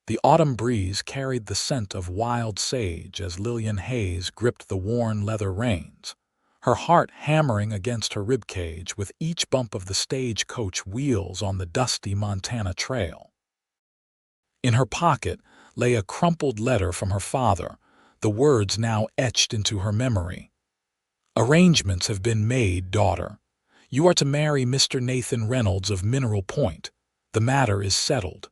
The autumn breeze carried the scent of wild sage as Lillian Hayes gripped the worn leather reins, her heart hammering against her ribcage with each bump of the stagecoach wheels on the dusty Montana trail. In her pocket lay a crumpled letter from her father, the words now etched into her memory. "Arrangements have been made, daughter. You are to marry Mr. Nathan Reynolds of Mineral Point. The matter is settled."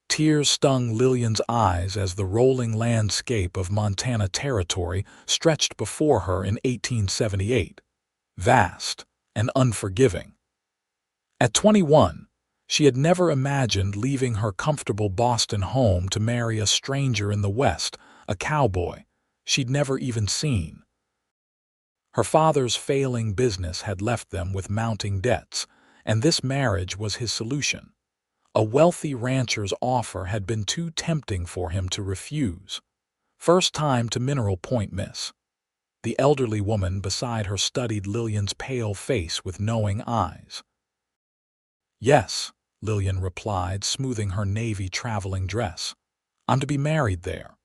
Tears stung Lillian's eyes as the rolling landscape of Montana Territory stretched before her in 1878, vast and unforgiving. At 21, she had never imagined leaving her comfortable Boston home to marry a stranger in the West, a cowboy she'd never even seen. Her father's failing business had left them with mounting debts, and this marriage was his solution. A wealthy rancher's offer had been too tempting for him to refuse. "First time to Mineral Point, miss?" The elderly woman beside her studied Lillian's pale face with knowing eyes. "Yes," Lillian replied, smoothing her navy traveling dress. "I'm to be married there."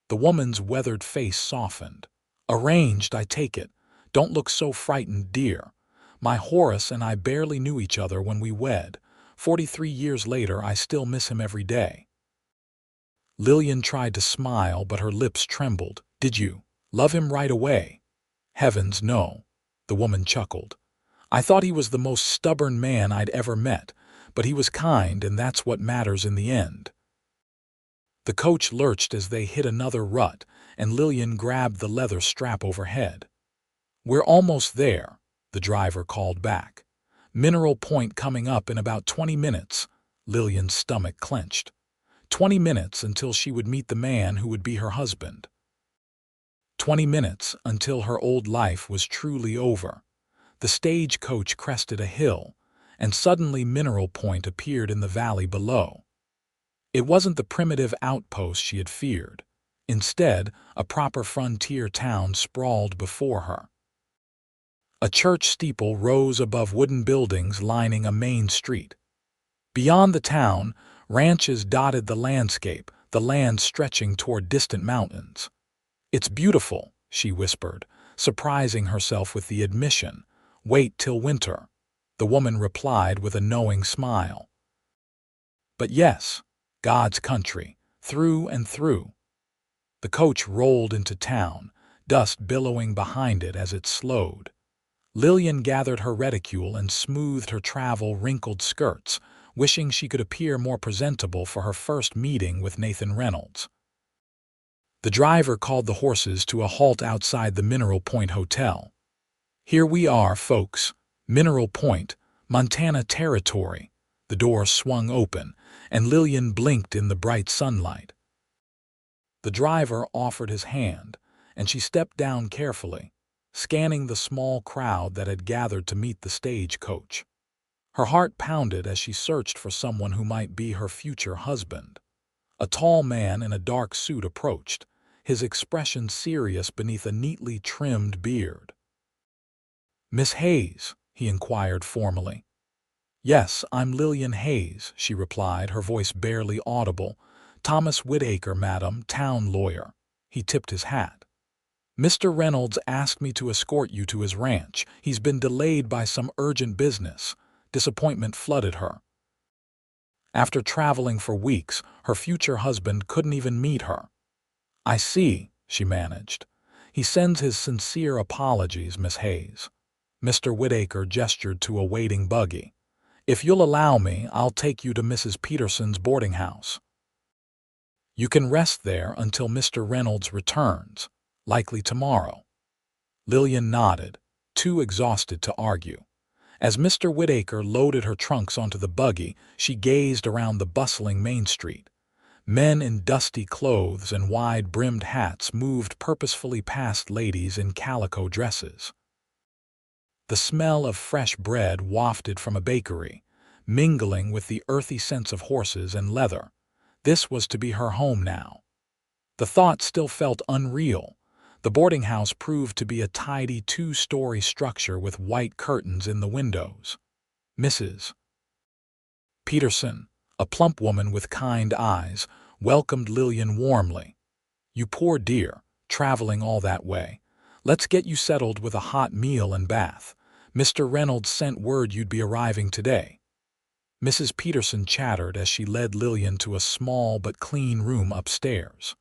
The woman's weathered face softened. "Arranged, I take it. Don't look so frightened, dear. My Horace and I barely knew each other when we wed. 43 years later, I still miss him every day." Lillian tried to smile, but her lips trembled. "Did you love him right away?" "Heavens, no," the woman chuckled. "I thought he was the most stubborn man I'd ever met, but he was kind, and that's what matters in the end." The coach lurched as they hit another rut, and Lillian grabbed the leather strap overhead. "We're almost there," the driver called back. "Mineral Point coming up in about 20 minutes. Lillian's stomach clenched. 20 minutes until she would meet the man who would be her husband. 20 minutes until her old life was truly over. The stagecoach crested a hill, and suddenly Mineral Point appeared in the valley below. It wasn't the primitive outpost she had feared. Instead, a proper frontier town sprawled before her. A church steeple rose above wooden buildings lining a main street. Beyond the town, ranches dotted the landscape, the land stretching toward distant mountains. "It's beautiful," she whispered, surprising herself with the admission. "Wait till winter," the woman replied with a knowing smile. "But yes, God's country, through and through." The coach rolled into town, dust billowing behind it as it slowed. Lillian gathered her reticule and smoothed her travel-wrinkled skirts, wishing she could appear more presentable for her first meeting with Nathan Reynolds. The driver called the horses to a halt outside the Mineral Point Hotel. "Here we are, folks. Mineral Point, Montana Territory." The door swung open, and Lillian blinked in the bright sunlight. The driver offered his hand, and she stepped down carefully, scanning the small crowd that had gathered to meet the stagecoach. Her heart pounded as she searched for someone who might be her future husband. A tall man in a dark suit approached, his expression serious beneath a neatly trimmed beard. "Miss Hayes?" he inquired formally. "Yes, I'm Lillian Hayes," she replied, her voice barely audible. "Thomas Whitaker, madam, town lawyer." He tipped his hat. "Mr. Reynolds asked me to escort you to his ranch. He's been delayed by some urgent business." Disappointment flooded her. After traveling for weeks, her future husband couldn't even meet her. "I see," she managed. "He sends his sincere apologies, Miss Hayes." Mr. Whitaker gestured to a waiting buggy. "If you'll allow me, I'll take you to Mrs. Peterson's boarding house. You can rest there until Mr. Reynolds returns, likely tomorrow." Lillian nodded, too exhausted to argue. As Mr. Whitaker loaded her trunks onto the buggy, she gazed around the bustling Main Street. Men in dusty clothes and wide-brimmed hats moved purposefully past ladies in calico dresses. The smell of fresh bread wafted from a bakery, mingling with the earthy scents of horses and leather. This was to be her home now. The thought still felt unreal. The boarding house proved to be a tidy 2-story structure with white curtains in the windows. "Mrs. Peterson," A plump woman with kind eyes welcomed Lillian warmly. "You poor dear, traveling all that way. Let's get you settled with a hot meal and bath. Mr. Reynolds sent word you'd be arriving today." Mrs. Peterson chattered as she led Lillian to a small but clean room upstairs.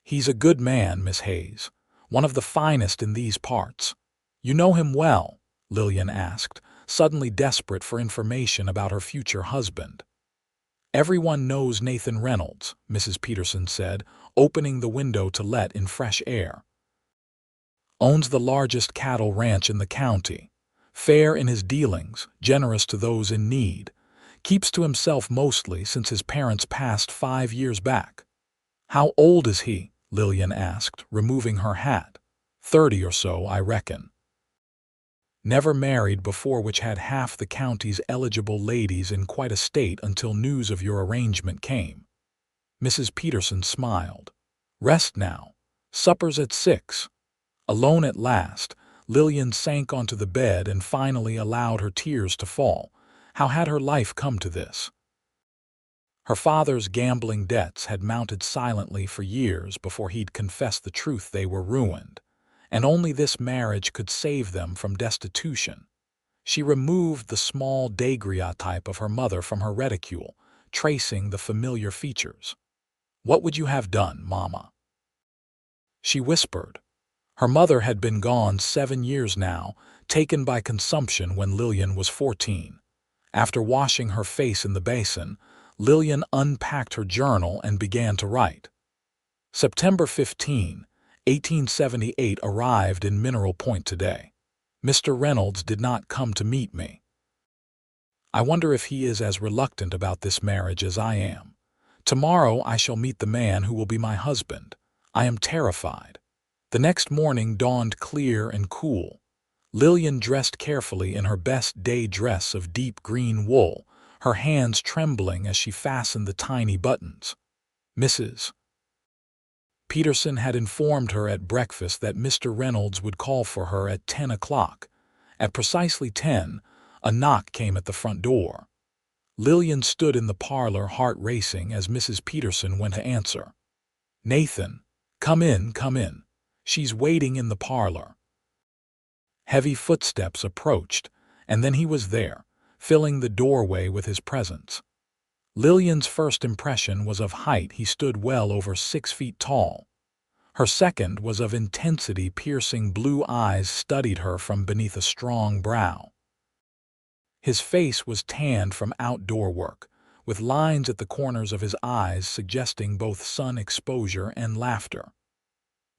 "He's a good man, Miss Hayes. One of the finest in these parts. You know him well?" Lillian asked, suddenly desperate for information about her future husband. "Everyone knows Nathan Reynolds," Mrs. Peterson said, opening the window to let in fresh air. "Owns the largest cattle ranch in the county. Fair in his dealings, generous to those in need. Keeps to himself mostly since his parents passed 5 years back." "How old is he?" Lillian asked, removing her hat. 30 or so, I reckon." "Never married before, which had half the county's eligible ladies in quite a state until news of your arrangement came." Mrs. Peterson smiled. "Rest now. Supper's at 6. Alone at last, Lillian sank onto the bed and finally allowed her tears to fall. How had her life come to this? Her father's gambling debts had mounted silently for years before he'd confessed the truth. They were ruined, and only this marriage could save them from destitution. She removed the small daguerreotype of her mother from her reticule, tracing the familiar features. "What would you have done, Mama?" she whispered. Her mother had been gone 7 years now, taken by consumption when Lillian was 14. After washing her face in the basin, Lillian unpacked her journal and began to write. "September 15, 1878 arrived in Mineral Point today. Mr. Reynolds did not come to meet me. I wonder if he is as reluctant about this marriage as I am. Tomorrow I shall meet the man who will be my husband. I am terrified." The next morning dawned clear and cool. Lillian dressed carefully in her best day dress of deep green wool, her hands trembling as she fastened the tiny buttons. Mrs. Peterson had informed her at breakfast that Mr. Reynolds would call for her at 10 o'clock. At precisely 10, a knock came at the front door. Lillian stood in the parlor, heart racing, as Mrs. Peterson went to answer. "Nathan, come in, come in. She's waiting in the parlor." Heavy footsteps approached, and then he was there, filling the doorway with his presence. Lillian's first impression was of height. He stood well over 6 feet tall. Her second was of intensity. Piercing blue eyes studied her from beneath a strong brow. His face was tanned from outdoor work, with lines at the corners of his eyes suggesting both sun exposure and laughter.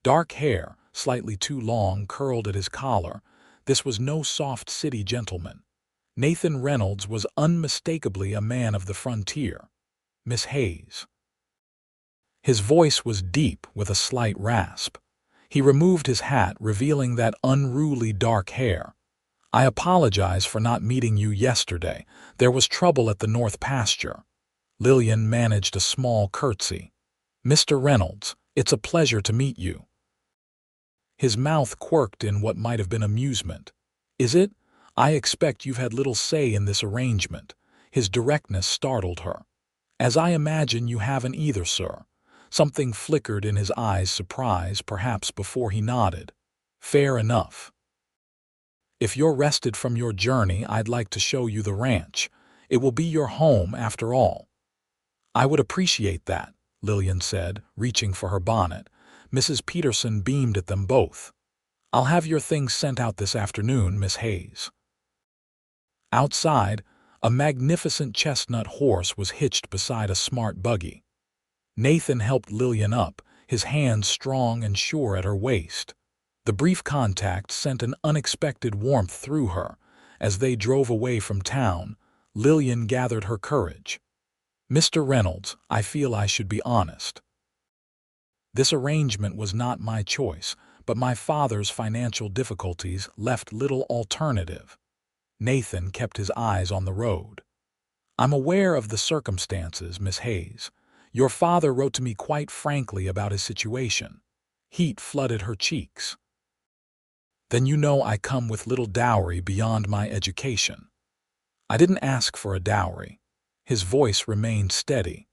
Dark hair, slightly too long, curled at his collar. This was no soft city gentleman. Nathan Reynolds was unmistakably a man of the frontier. "Miss Hayes." His voice was deep with a slight rasp. He removed his hat, revealing that unruly dark hair. "I apologize for not meeting you yesterday. There was trouble at the north pasture." Lillian managed a small curtsy. "Mr. Reynolds, it's a pleasure to meet you." His mouth quirked in what might have been amusement. "Is it? I expect you've had little say in this arrangement." His directness startled her. "As I imagine you haven't either, sir." Something flickered in his eyes, surprise, perhaps, before he nodded. "Fair enough. If you're rested from your journey, I'd like to show you the ranch. It will be your home after all." "I would appreciate that," Lillian said, reaching for her bonnet. Mrs. Peterson beamed at them both. "I'll have your things sent out this afternoon, Miss Hayes." Outside, a magnificent chestnut horse was hitched beside a smart buggy. Nathan helped Lillian up, his hands strong and sure at her waist. The brief contact sent an unexpected warmth through her. As they drove away from town, Lillian gathered her courage. "Mr. Reynolds, I feel I should be honest. This arrangement was not my choice, but my father's financial difficulties left little alternative." Nathan kept his eyes on the road. "I'm aware of the circumstances, Miss Hayes. Your father wrote to me quite frankly about his situation." Heat flooded her cheeks. "Then you know I come with little dowry beyond my education." "I didn't ask for a dowry." His voice remained steady.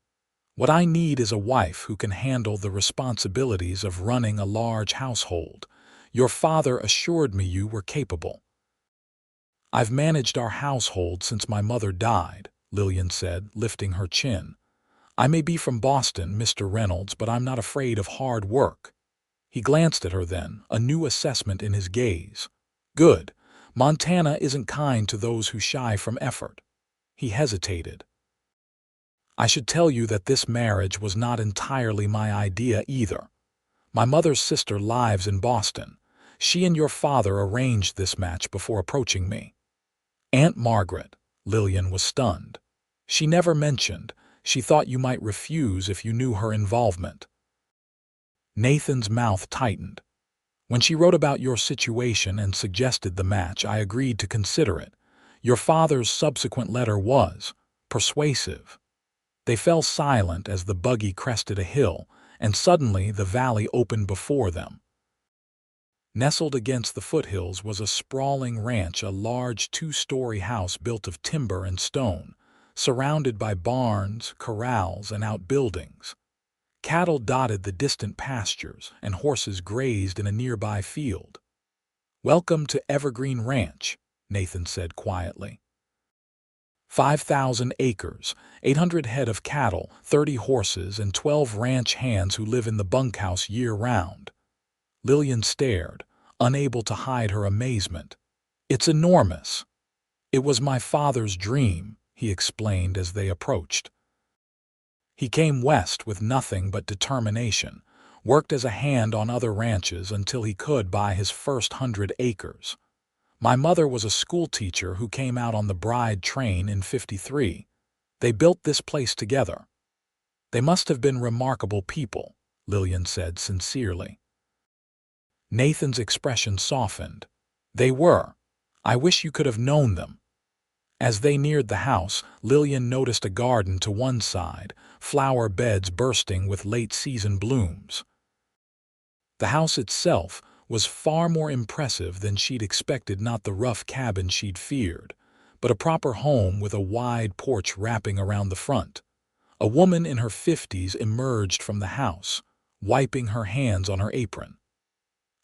"What I need is a wife who can handle the responsibilities of running a large household. Your father assured me you were capable." "I've managed our household since my mother died," Lillian said, lifting her chin. "I may be from Boston, Mr. Reynolds, but I'm not afraid of hard work." He glanced at her then, a new assessment in his gaze. "Good. Montana isn't kind to those who shy from effort." He hesitated. "I should tell you that this marriage was not entirely my idea either. My mother's sister lives in Boston. She and your father arranged this match before approaching me." "Aunt Margaret." Lillian was stunned. "She never mentioned. She thought you might refuse if you knew her involvement." Nathan's mouth tightened. "When she wrote about your situation and suggested the match, I agreed to consider it. Your father's subsequent letter was persuasive." They fell silent as the buggy crested a hill, and suddenly the valley opened before them. Nestled against the foothills was a sprawling ranch, a large two-story house built of timber and stone, surrounded by barns, corrals, and outbuildings. Cattle dotted the distant pastures, and horses grazed in a nearby field. "Welcome to Evergreen Ranch," Nathan said quietly. 5,000 acres, 800 head of cattle, 30 horses, and 12 ranch hands who live in the bunkhouse year-round. Lillian stared, unable to hide her amazement. "It's enormous." "It was my father's dream," he explained as they approached. He came west with nothing but determination, worked as a hand on other ranches until he could buy his first 100 acres. "My mother was a schoolteacher who came out on the bride train in '53. They built this place together." "They must have been remarkable people," Lillian said sincerely. Nathan's expression softened. "They were. I wish you could have known them." As they neared the house, Lillian noticed a garden to one side, flower beds bursting with late-season blooms. The house itself was far more impressive than she'd expected, not the rough cabin she'd feared, but a proper home with a wide porch wrapping around the front. A woman in her 50s emerged from the house, wiping her hands on her apron.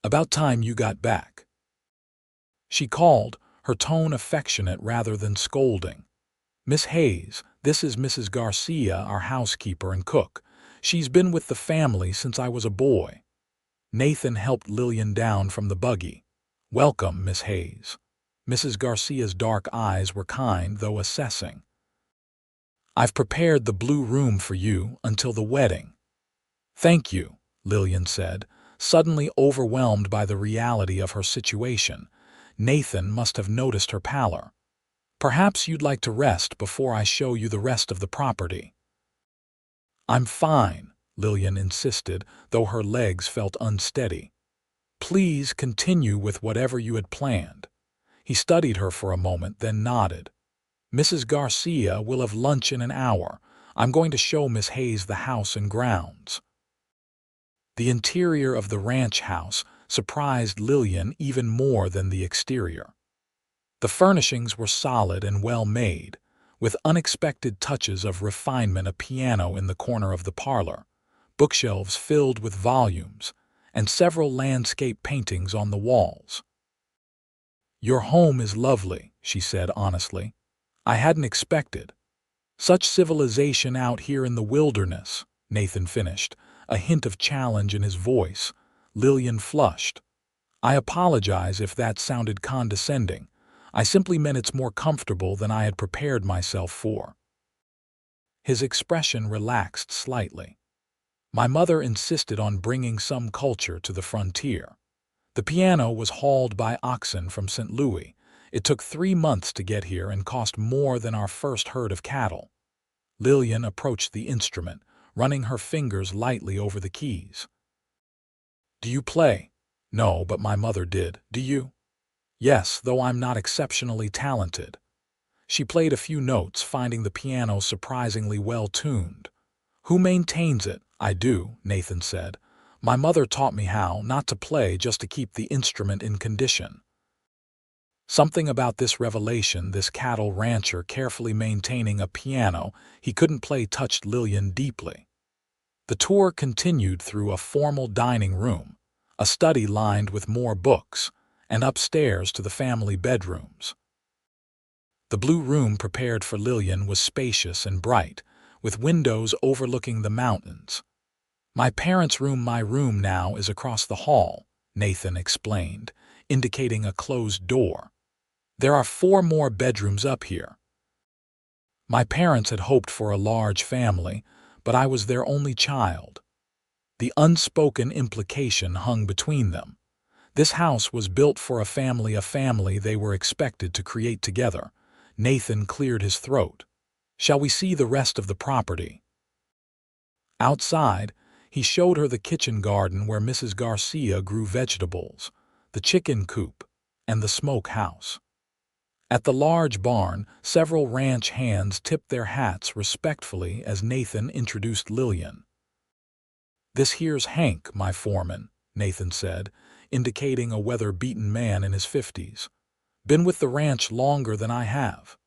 "About time you got back," she called, her tone affectionate rather than scolding. "Miss Hayes, this is Mrs. Garcia, our housekeeper and cook. She's been with the family since I was a boy." Nathan helped Lillian down from the buggy. "Welcome, Miss Hayes." Mrs. Garcia's dark eyes were kind, though assessing. "I've prepared the blue room for you until the wedding." "Thank you," Lillian said, suddenly overwhelmed by the reality of her situation. Nathan must have noticed her pallor. "Perhaps you'd like to rest before I show you the rest of the property." "I'm fine," Lillian insisted, though her legs felt unsteady. "Please continue with whatever you had planned." He studied her for a moment, then nodded. "Mrs. Garcia will have lunch in an hour. I'm going to show Miss Hayes the house and grounds." The interior of the ranch house surprised Lillian even more than the exterior. The furnishings were solid and well-made, with unexpected touches of refinement: a piano in the corner of the parlor, bookshelves filled with volumes, and several landscape paintings on the walls. "Your home is lovely," she said honestly. "I hadn't expected such civilization out here in the wilderness," Nathan finished, a hint of challenge in his voice. Lillian flushed. "I apologize if that sounded condescending. I simply meant it's more comfortable than I had prepared myself for." His expression relaxed slightly. "My mother insisted on bringing some culture to the frontier. The piano was hauled by oxen from St. Louis. It took 3 months to get here and cost more than our first herd of cattle." Lillian approached the instrument, running her fingers lightly over the keys. "Do you play?" "No, but my mother did. Do you?" "Yes, though I'm not exceptionally talented." She played a few notes, finding the piano surprisingly well-tuned. "Who maintains it?" "I do," Nathan said. "My mother taught me how, not to play just to keep the instrument in condition." Something about this revelation, this cattle rancher carefully maintaining a piano he couldn't play, touched Lillian deeply. The tour continued through a formal dining room, a study lined with more books, and upstairs to the family bedrooms. The blue room prepared for Lillian was spacious and bright, with windows overlooking the mountains. My room now is across the hall, Nathan explained, indicating a closed door. There are 4 more bedrooms up here. My parents had hoped for a large family, but I was their only child. The unspoken implication hung between them. This house was built for a family they were expected to create together. Nathan cleared his throat. Shall we see the rest of the property? Outside, he showed her the kitchen garden where Mrs. Garcia grew vegetables, the chicken coop, and the smoke house. At the large barn, several ranch hands tipped their hats respectfully as Nathan introduced Lillian. "This here's Hank, my foreman," Nathan said, indicating a weather-beaten man in his 50s. "Been with the ranch longer than I have.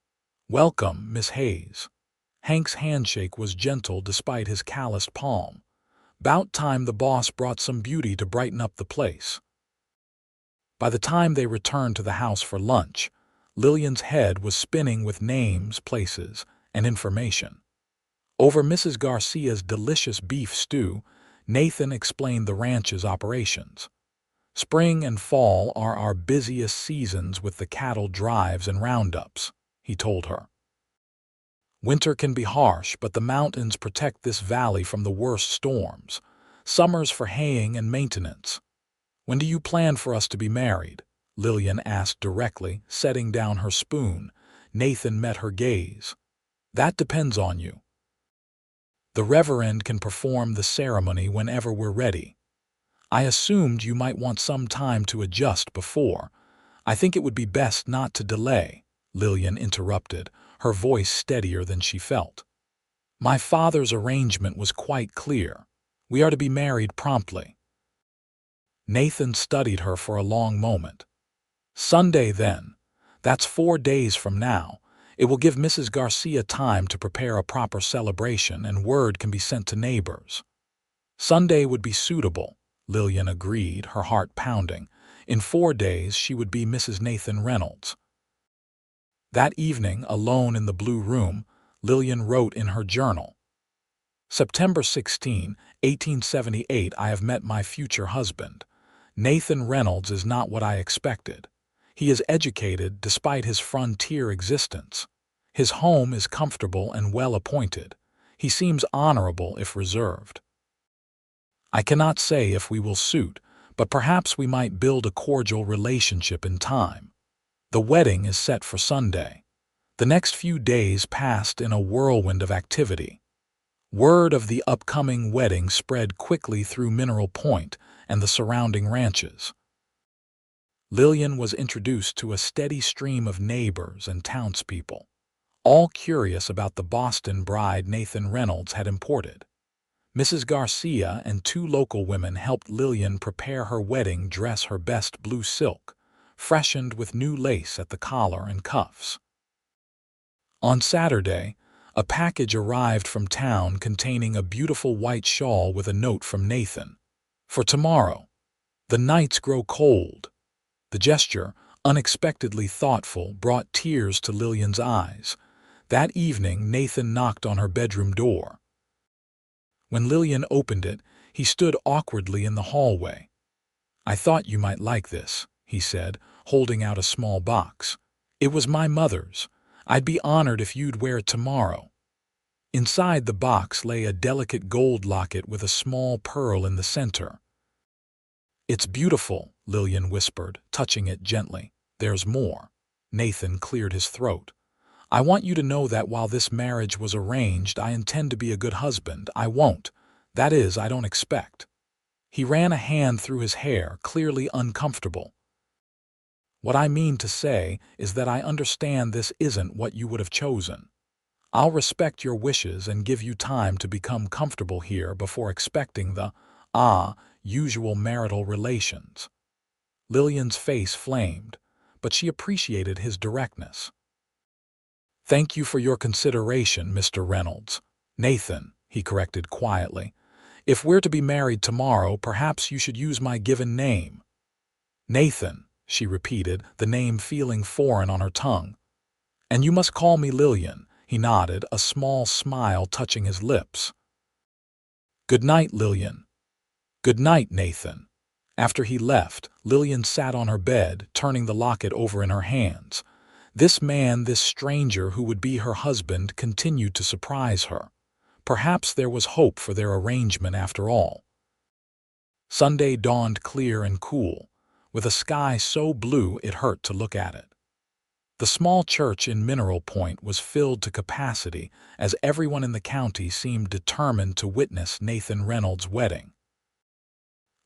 Welcome, Miss Hayes." Hank's handshake was gentle despite his calloused palm. 'Bout time the boss brought some beauty to brighten up the place. By the time they returned to the house for lunch, Lillian's head was spinning with names, places, and information. Over Mrs. Garcia's delicious beef stew, Nathan explained the ranch's operations. "Spring and fall are our busiest seasons with the cattle drives and roundups," he told her. "Winter can be harsh, but the mountains protect this valley from the worst storms. Summers for haying and maintenance." "When do you plan for us to be married?" Lillian asked directly, setting down her spoon. Nathan met her gaze. "That depends on you. The Reverend can perform the ceremony whenever we're ready. I assumed you might want some time to adjust before. I think it would be best not to delay," Lillian interrupted, her voice steadier than she felt. "My father's arrangement was quite clear. We are to be married promptly." Nathan studied her for a long moment. "Sunday, then. That's 4 days from now. It will give Mrs. Garcia time to prepare a proper celebration, and word can be sent to neighbors." "Sunday would be suitable," Lillian agreed, her heart pounding. In 4 days she would be Mrs. Nathan Reynolds. That evening, alone in the blue room, Lillian wrote in her journal, "September 16, 1878, I have met my future husband. Nathan Reynolds is not what I expected. He is educated despite his frontier existence. His home is comfortable and well-appointed. He seems honorable if reserved. I cannot say if we will suit, but perhaps we might build a cordial relationship in time. The wedding is set for Sunday." The next few days passed in a whirlwind of activity. Word of the upcoming wedding spread quickly through Mineral Point and the surrounding ranches. Lillian was introduced to a steady stream of neighbors and townspeople, all curious about the Boston bride Nathan Reynolds had imported. Mrs. Garcia and 2 local women helped Lillian prepare her wedding dress, her best blue silk, freshened with new lace at the collar and cuffs. On Saturday, a package arrived from town containing a beautiful white shawl with a note from Nathan. "For tomorrow. The nights grow cold." The gesture, unexpectedly thoughtful, brought tears to Lillian's eyes. That evening, Nathan knocked on her bedroom door. When Lillian opened it, he stood awkwardly in the hallway. "I thought you might like this," he said, holding out a small box. "It was my mother's. I'd be honored if you'd wear it tomorrow." Inside the box lay a delicate gold locket with a small pearl in the center. "It's beautiful," Lillian whispered, touching it gently. "There's more." Nathan cleared his throat. "I want you to know that while this marriage was arranged, I intend to be a good husband. I won't. That is, I don't expect." He ran a hand through his hair, clearly uncomfortable. "What I mean to say is that I understand this isn't what you would have chosen. I'll respect your wishes and give you time to become comfortable here before expecting the, usual marital relations." Lillian's face flamed. but she appreciated his directness. "Thank you for your consideration, Mr. Reynolds." "Nathan," he corrected quietly. "If we're to be married tomorrow, perhaps you should use my given name." "Nathan," she repeated, the name feeling foreign on her tongue. "And you must call me Lillian," he nodded, a small smile touching his lips. "Good night, Lillian." "Good night, Nathan." After he left, Lillian sat on her bed, turning the locket over in her hands. This man, this stranger who would be her husband, continued to surprise her. Perhaps there was hope for their arrangement after all. Sunday dawned clear and cool, with a sky so blue it hurt to look at it. The small church in Mineral Point was filled to capacity as everyone in the county seemed determined to witness Nathan Reynolds' wedding.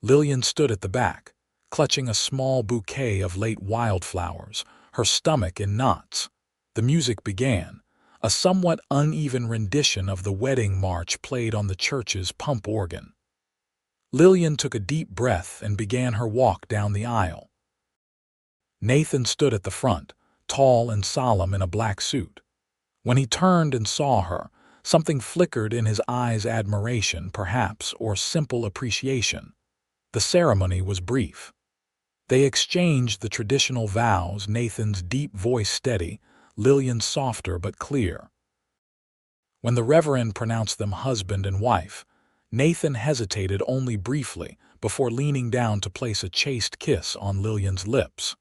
Lillian stood at the back, clutching a small bouquet of late wildflowers, her stomach in knots. The music began. A somewhat uneven rendition of the wedding march played on the church's pump organ. Lillian took a deep breath and began her walk down the aisle. Nathan stood at the front, tall and solemn in a black suit. When he turned and saw her, something flickered in his eyes, admiration, perhaps, or simple appreciation. The ceremony was brief. They exchanged the traditional vows, Nathan's deep voice steady, Lillian's softer but clear. When the Reverend pronounced them husband and wife, Nathan hesitated only briefly before leaning down to place a chaste kiss on Lillian's lips.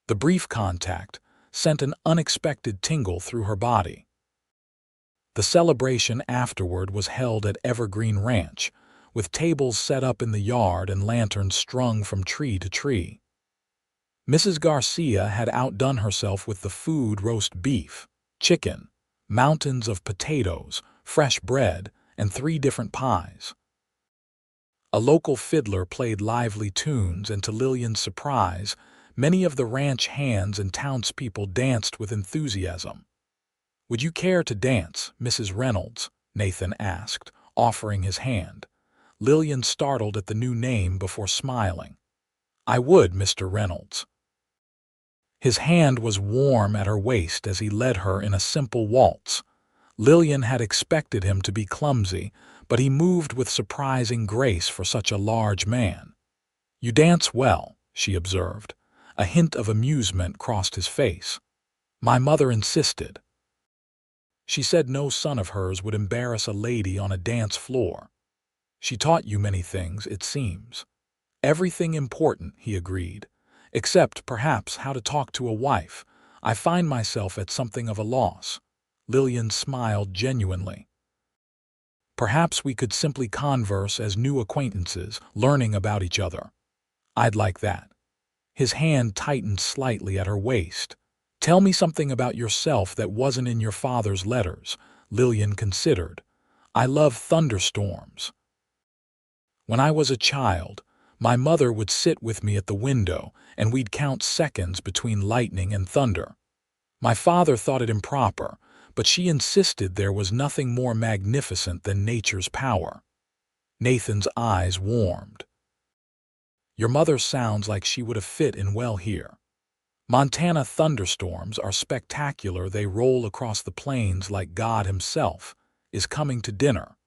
The brief contact sent an unexpected tingle through her body. The celebration afterward was held at Evergreen Ranch, with tables set up in the yard and lanterns strung from tree to tree. Mrs. Garcia had outdone herself with the food: roast beef, chicken, mountains of potatoes, fresh bread, and 3 different pies. A local fiddler played lively tunes, and to Lillian's surprise, many of the ranch hands and townspeople danced with enthusiasm. "Would you care to dance, Mrs. Reynolds?" Nathan asked, offering his hand. Lillian startled at the new name before smiling. "I would, Mr. Reynolds." His hand was warm at her waist as he led her in a simple waltz. Lillian had expected him to be clumsy, but he moved with surprising grace for such a large man. "You dance well," she observed. A hint of amusement crossed his face. "My mother insisted. She said no son of hers would embarrass a lady on a dance floor. She taught you many things, it seems." "Everything important," he agreed, "except, perhaps, how to talk to a wife. I find myself at something of a loss." Lillian smiled genuinely. "Perhaps we could simply converse as new acquaintances, learning about each other." "I'd like that." His hand tightened slightly at her waist. "Tell me something about yourself that wasn't in your father's letters." Lillian considered. "I love thunderstorms. When I was a child, my mother would sit with me at the window, and we'd count seconds between lightning and thunder. My father thought it improper, but she insisted there was nothing more magnificent than nature's power." Nathan's eyes warmed. "Your mother sounds like she would have fit in well here. Montana thunderstorms are spectacular. They roll across the plains like God himself is coming to dinner."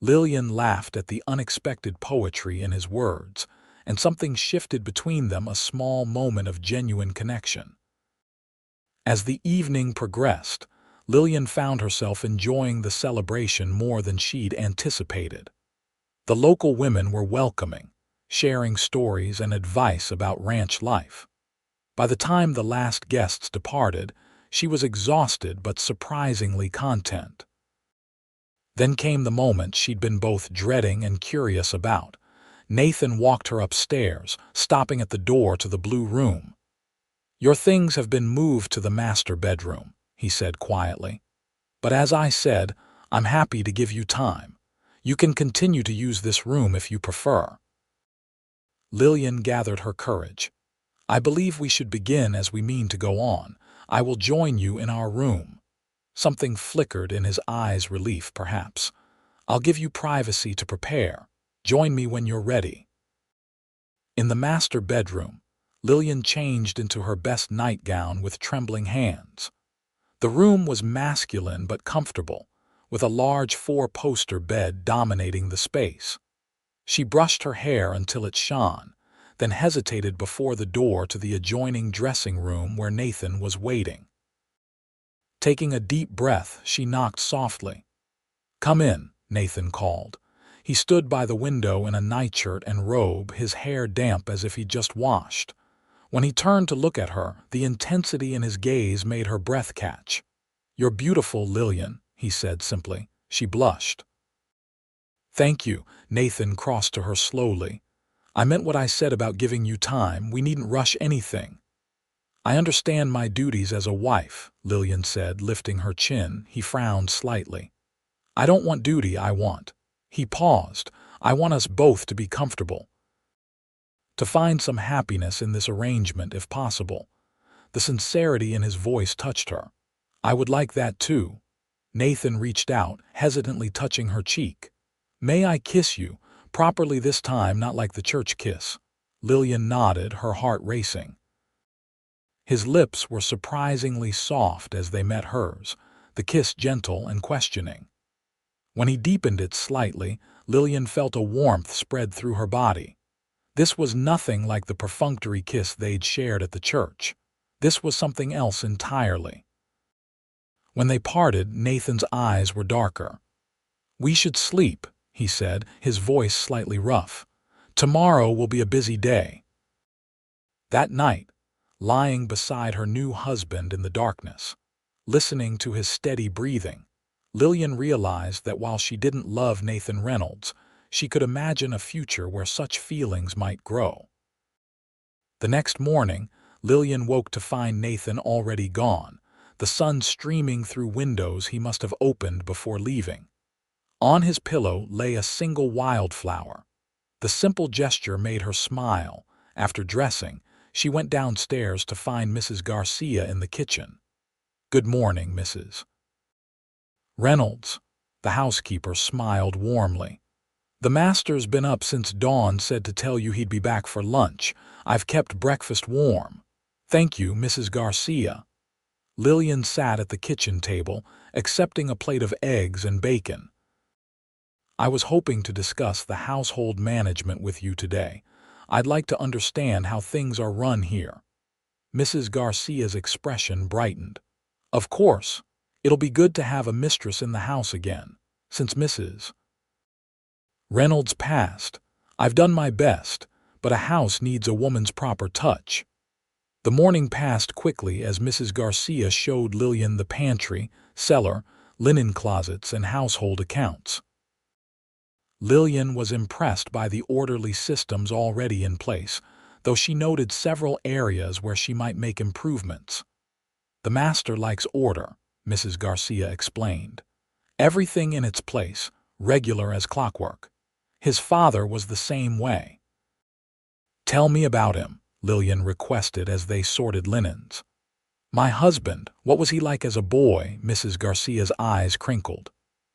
Lillian laughed at the unexpected poetry in his words, and something shifted between them, a small moment of genuine connection. As the evening progressed, Lillian found herself enjoying the celebration more than she'd anticipated. The local women were welcoming, sharing stories and advice about ranch life. By the time the last guests departed, she was exhausted but surprisingly content. Then came the moment she'd been both dreading and curious about. Nathan walked her upstairs, stopping at the door to the blue room. "Your things have been moved to the master bedroom," he said quietly. "But as I said, I'm happy to give you time. You can continue to use this room if you prefer." Lillian gathered her courage. "I believe we should begin as we mean to go on. I will join you in our room." Something flickered in his eyes, relief perhaps. "I'll give you privacy to prepare. Join me when you're ready." In the master bedroom, Lillian changed into her best nightgown with trembling hands. The room was masculine but comfortable, with a large four-poster bed dominating the space. She brushed her hair until it shone, then hesitated before the door to the adjoining dressing room where Nathan was waiting. Taking a deep breath, she knocked softly. "Come in," Nathan called. He stood by the window in a nightshirt and robe, his hair damp as if he'd just washed. When he turned to look at her, the intensity in his gaze made her breath catch. "You're beautiful, Lillian," he said simply. She blushed. "Thank you," Nathan crossed to her slowly. "I meant what I said about giving you time. We needn't rush anything." "I understand my duties as a wife," Lillian said, lifting her chin. He frowned slightly. "I don't want duty, I want—" He paused. "I want us both to be comfortable. To find some happiness in this arrangement, if possible." The sincerity in his voice touched her. "I would like that too." Nathan reached out, hesitantly touching her cheek. "May I kiss you? Properly this time, not like the church kiss." Lillian nodded, her heart racing. His lips were surprisingly soft as they met hers, the kiss gentle and questioning. When he deepened it slightly, Lillian felt a warmth spread through her body. This was nothing like the perfunctory kiss they'd shared at the church. This was something else entirely. When they parted, Nathan's eyes were darker. "We should sleep," he said, his voice slightly rough. "Tomorrow will be a busy day." That night, lying beside her new husband in the darkness, listening to his steady breathing, Lillian realized that while she didn't love Nathan Reynolds, she could imagine a future where such feelings might grow. The next morning, Lillian woke to find Nathan already gone, the sun streaming through windows he must have opened before leaving. On his pillow lay a single wildflower. The simple gesture made her smile. After dressing, she went downstairs to find Mrs. Garcia in the kitchen. "Good morning, Mrs. Reynolds." The housekeeper smiled warmly. "The master's been up since dawn, said to tell you he'd be back for lunch. I've kept breakfast warm." "Thank you, Mrs. Garcia." Lillian sat at the kitchen table, accepting a plate of eggs and bacon. "I was hoping to discuss the household management with you today. I'd like to understand how things are run here." Mrs. Garcia's expression brightened. "Of course. It'll be good to have a mistress in the house again, since Mrs. Reynolds passed. I've done my best, but a house needs a woman's proper touch." The morning passed quickly as Mrs. Garcia showed Lillian the pantry, cellar, linen closets, and household accounts. Lillian was impressed by the orderly systems already in place, though she noted several areas where she might make improvements. "The master likes order," Mrs. Garcia explained. "Everything in its place, regular as clockwork. His father was the same way." "Tell me about him," Lillian requested as they sorted linens. "My husband, what was he like as a boy?" Mrs. Garcia's eyes crinkled.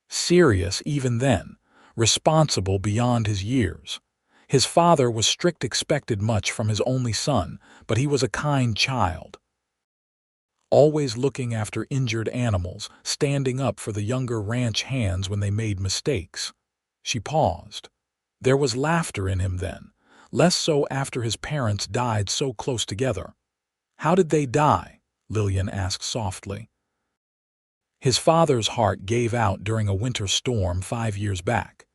"Serious even then, responsible beyond his years. His father was strict, expected much from his only son, but he was a kind child. Always looking after injured animals, standing up for the younger ranch hands when they made mistakes." She paused. "There was laughter in him then, less so after his parents died so close together." "How did they die?" Lillian asked softly. "His father's heart gave out during a winter storm 5 years back.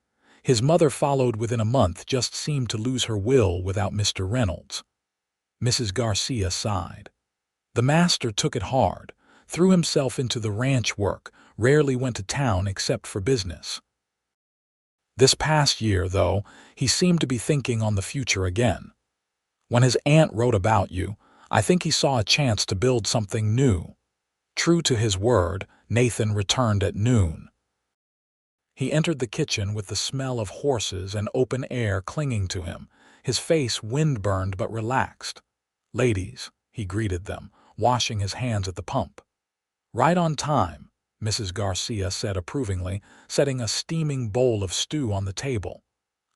His mother followed within a month, just seemed to lose her will without Mr. Reynolds." Mrs. Garcia sighed. "The master took it hard, threw himself into the ranch work, rarely went to town except for business. This past year, though, he seemed to be thinking on the future again. When his aunt wrote about you, I think he saw a chance to build something new." True to his word, Nathan returned at noon. He entered the kitchen with the smell of horses and open air clinging to him, his face wind-burned but relaxed. "Ladies," he greeted them, washing his hands at the pump. "Right on time," Mrs. Garcia said approvingly, setting a steaming bowl of stew on the table.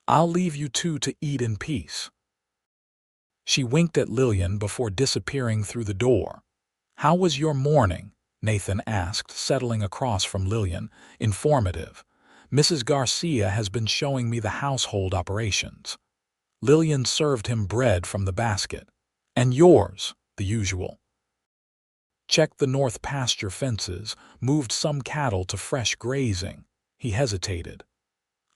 "I'll leave you two to eat in peace." She winked at Lillian before disappearing through the door. "How was your morning?" Nathan asked, settling across from Lillian. "Informative. Mrs. Garcia has been showing me the household operations." Lillian served him bread from the basket. "And yours?" "The usual. Checked the north pasture fences, moved some cattle to fresh grazing." He hesitated.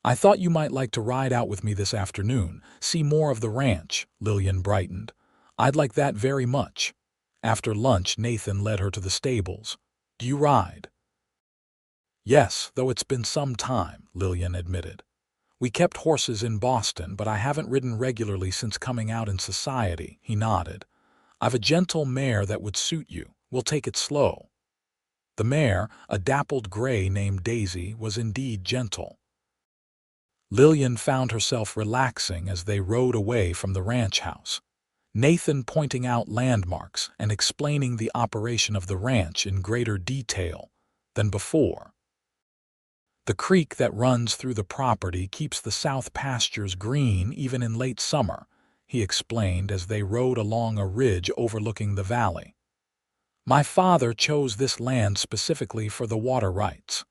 "I thought you might like to ride out with me this afternoon, see more of the ranch." Lillian brightened. "I'd like that very much." After lunch, Nathan led her to the stables. "Do you ride?" "Yes, though it's been some time," Lillian admitted. "We kept horses in Boston, but I haven't ridden regularly since coming out in society." He nodded. "I've a gentle mare that would suit you. We'll take it slow." The mare, a dappled gray named Daisy, was indeed gentle. Lillian found herself relaxing as they rode away from the ranch house, Nathan pointing out landmarks and explaining the operation of the ranch in greater detail than before. "The creek that runs through the property keeps the south pastures green even in late summer," he explained as they rode along a ridge overlooking the valley. "My father chose this land specifically for the water rights."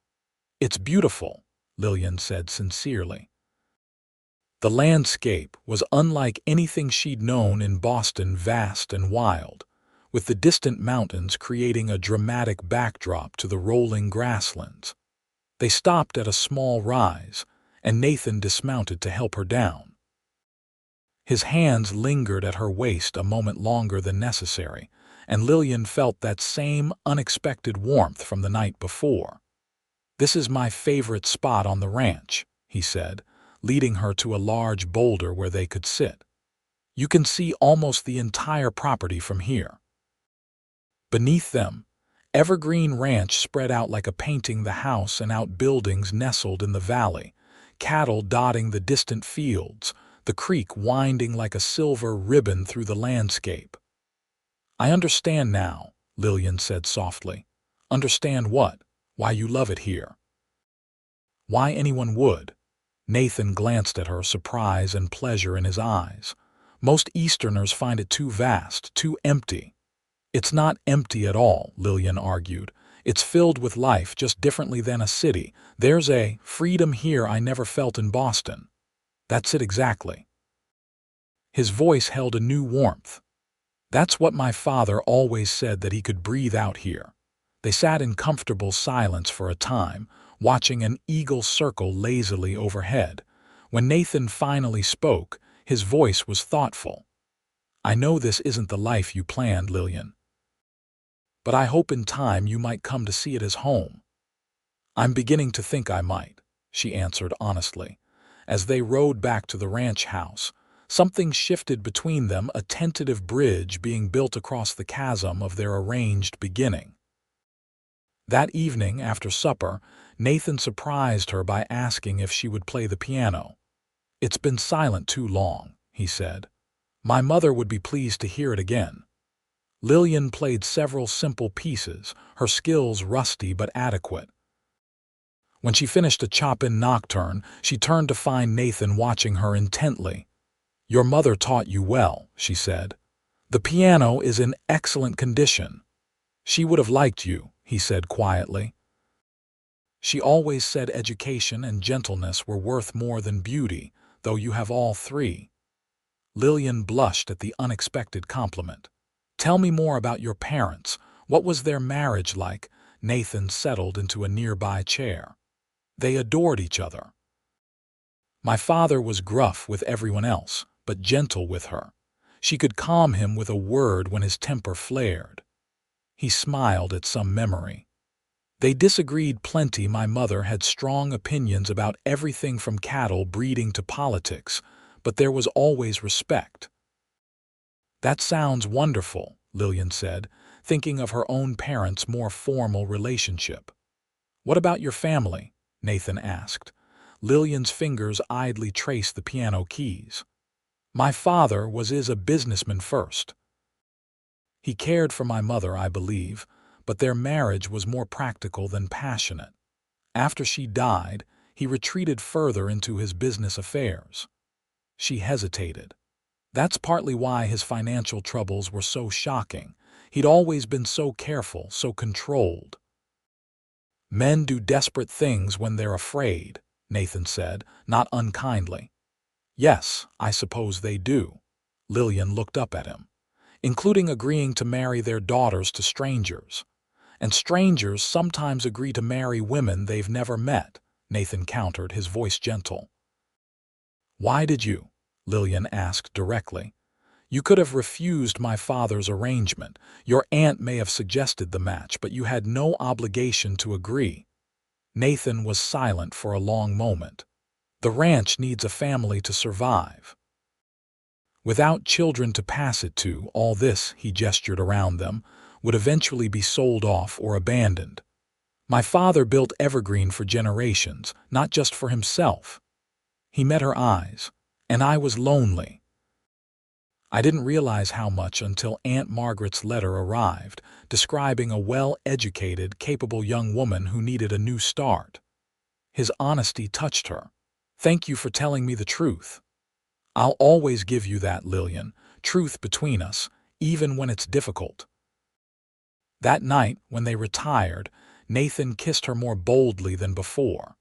"It's beautiful," Lillian said sincerely. The landscape was unlike anything she'd known in Boston, vast and wild, with the distant mountains creating a dramatic backdrop to the rolling grasslands. They stopped at a small rise, and Nathan dismounted to help her down. His hands lingered at her waist a moment longer than necessary, and Lillian felt that same unexpected warmth from the night before. "This is my favorite spot on the ranch," he said, leading her to a large boulder where they could sit. "You can see almost the entire property from here." Beneath them, Evergreen Ranch spread out like a painting, the house and outbuildings nestled in the valley, cattle dotting the distant fields, the creek winding like a silver ribbon through the landscape. "I understand now," Lillian said softly. "Understand what? Why you love it here." "Why anyone would." Nathan glanced at her, surprise and pleasure in his eyes. "Most Easterners find it too vast, too empty." "It's not empty at all," Lillian argued. "It's filled with life, just differently than a city. There's a freedom here I never felt in Boston." "That's it exactly." His voice held a new warmth. "That's what my father always said that he could breathe out here." They sat in comfortable silence for a time, watching an eagle circle lazily overhead. When Nathan finally spoke, his voice was thoughtful. "I know this isn't the life you planned, Lillian, but I hope in time you might come to see it as home." "I'm beginning to think I might," she answered honestly. As they rode back to the ranch house, something shifted between them, a tentative bridge being built across the chasm of their arranged beginning. That evening, after supper, Nathan surprised her by asking if she would play the piano. "It's been silent too long," he said. "My mother would be pleased to hear it again." Lillian played several simple pieces, her skills rusty but adequate. When she finished a Chopin nocturne, she turned to find Nathan watching her intently. "Your mother taught you well," she said. "The piano is in excellent condition." "She would have liked you," he said quietly. "She always said education and gentleness were worth more than beauty, though you have all three." Lillian blushed at the unexpected compliment. "Tell me more about your parents. What was their marriage like?" Nathan settled into a nearby chair. "They adored each other. My father was gruff with everyone else, but gentle with her. She could calm him with a word when his temper flared." He smiled at some memory. "They disagreed plenty. My mother had strong opinions about everything from cattle breeding to politics, but there was always respect." "That sounds wonderful," Lillian said, thinking of her own parents' more formal relationship. "What about your family?" Nathan asked. Lillian's fingers idly traced the piano keys. "My father is a businessman first. He cared for my mother, I believe, but their marriage was more practical than passionate. After she died, he retreated further into his business affairs." She hesitated. That's partly why his financial troubles were so shocking. He'd always been so careful, so controlled. Men do desperate things when they're afraid, Nathan said, not unkindly. Yes, I suppose they do. Lillian looked up at him. Including agreeing to marry their daughters to strangers. And strangers sometimes agree to marry women they've never met, Nathan countered, his voice gentle. Why did you? Lillian asked directly. You could have refused my father's arrangement. Your aunt may have suggested the match, but you had no obligation to agree. Nathan was silent for a long moment. The ranch needs a family to survive. Without children to pass it to, all this, he gestured around them, would eventually be sold off or abandoned. My father built Evergreen for generations, not just for himself. He met her eyes, and I was lonely. I didn't realize how much until Aunt Margaret's letter arrived, describing a well-educated, capable young woman who needed a new start. His honesty touched her. Thank you for telling me the truth. I'll always give you that, Lillian, truth between us, even when it's difficult. That night, when they retired, Nathan kissed her more boldly than before.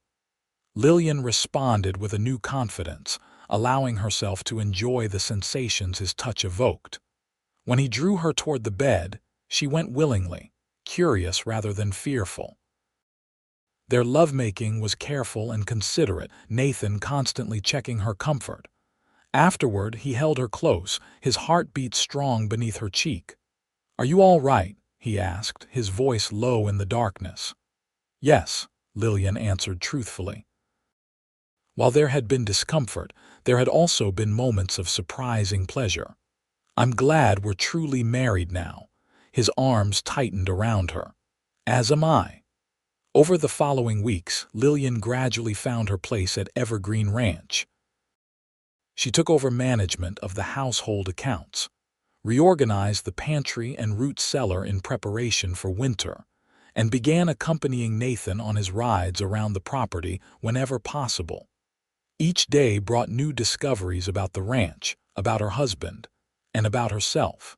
Lillian responded with a new confidence, allowing herself to enjoy the sensations his touch evoked. When he drew her toward the bed, she went willingly, curious rather than fearful. Their lovemaking was careful and considerate, Nathan constantly checking her comfort. Afterward, he held her close, his heartbeat strong beneath her cheek. Are you all right? He asked, his voice low in the darkness. Yes, Lillian answered truthfully. While there had been discomfort, there had also been moments of surprising pleasure. I'm glad we're truly married now. His arms tightened around her. As am I. Over the following weeks, Lillian gradually found her place at Evergreen Ranch. She took over management of the household accounts, reorganized the pantry and root cellar in preparation for winter, and began accompanying Nathan on his rides around the property whenever possible. Each day brought new discoveries about the ranch, about her husband, and about herself.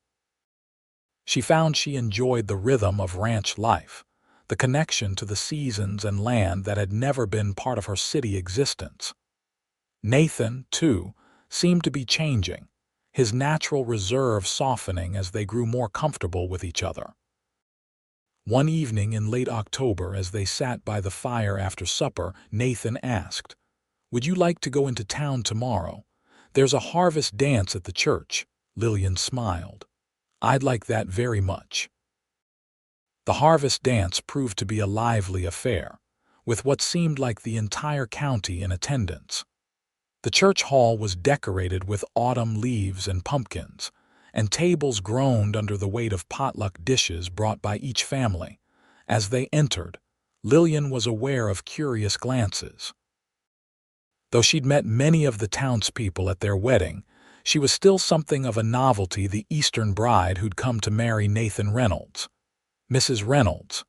She found she enjoyed the rhythm of ranch life, the connection to the seasons and land that had never been part of her city existence. Nathan, too, seemed to be changing, his natural reserve softening as they grew more comfortable with each other. One evening in late October, as they sat by the fire after supper, Nathan asked, Would you like to go into town tomorrow? There's a harvest dance at the church. Lillian smiled. I'd like that very much. The harvest dance proved to be a lively affair, with what seemed like the entire county in attendance. The church hall was decorated with autumn leaves and pumpkins, and tables groaned under the weight of potluck dishes brought by each family. As they entered, Lillian was aware of curious glances. Though she'd met many of the townspeople at their wedding, she was still something of a novelty, the Eastern bride who'd come to marry Nathan Reynolds. Mrs. Reynolds,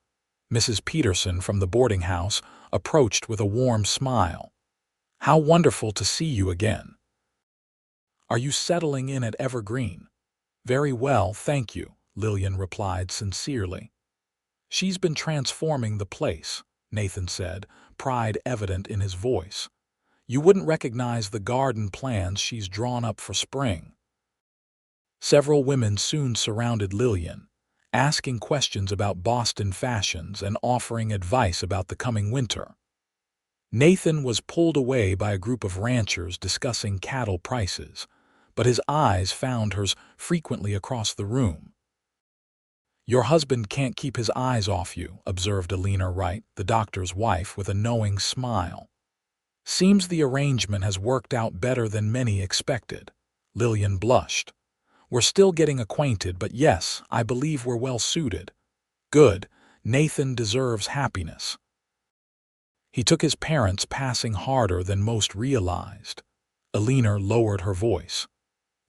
Mrs. Peterson from the boarding house, approached with a warm smile. How wonderful to see you again. Are you settling in at Evergreen? Very well, thank you, Lillian replied sincerely. She's been transforming the place, Nathan said, pride evident in his voice. You wouldn't recognize the garden plans she's drawn up for spring. Several women soon surrounded Lillian, asking questions about Boston fashions and offering advice about the coming winter. Nathan was pulled away by a group of ranchers discussing cattle prices, but his eyes found hers frequently across the room. Your husband can't keep his eyes off you, observed Alina Wright, the doctor's wife, with a knowing smile. Seems the arrangement has worked out better than many expected. Lillian blushed. We're still getting acquainted, but yes, I believe we're well suited. Good. Nathan deserves happiness. He took his parents passing harder than most realized. Alina lowered her voice.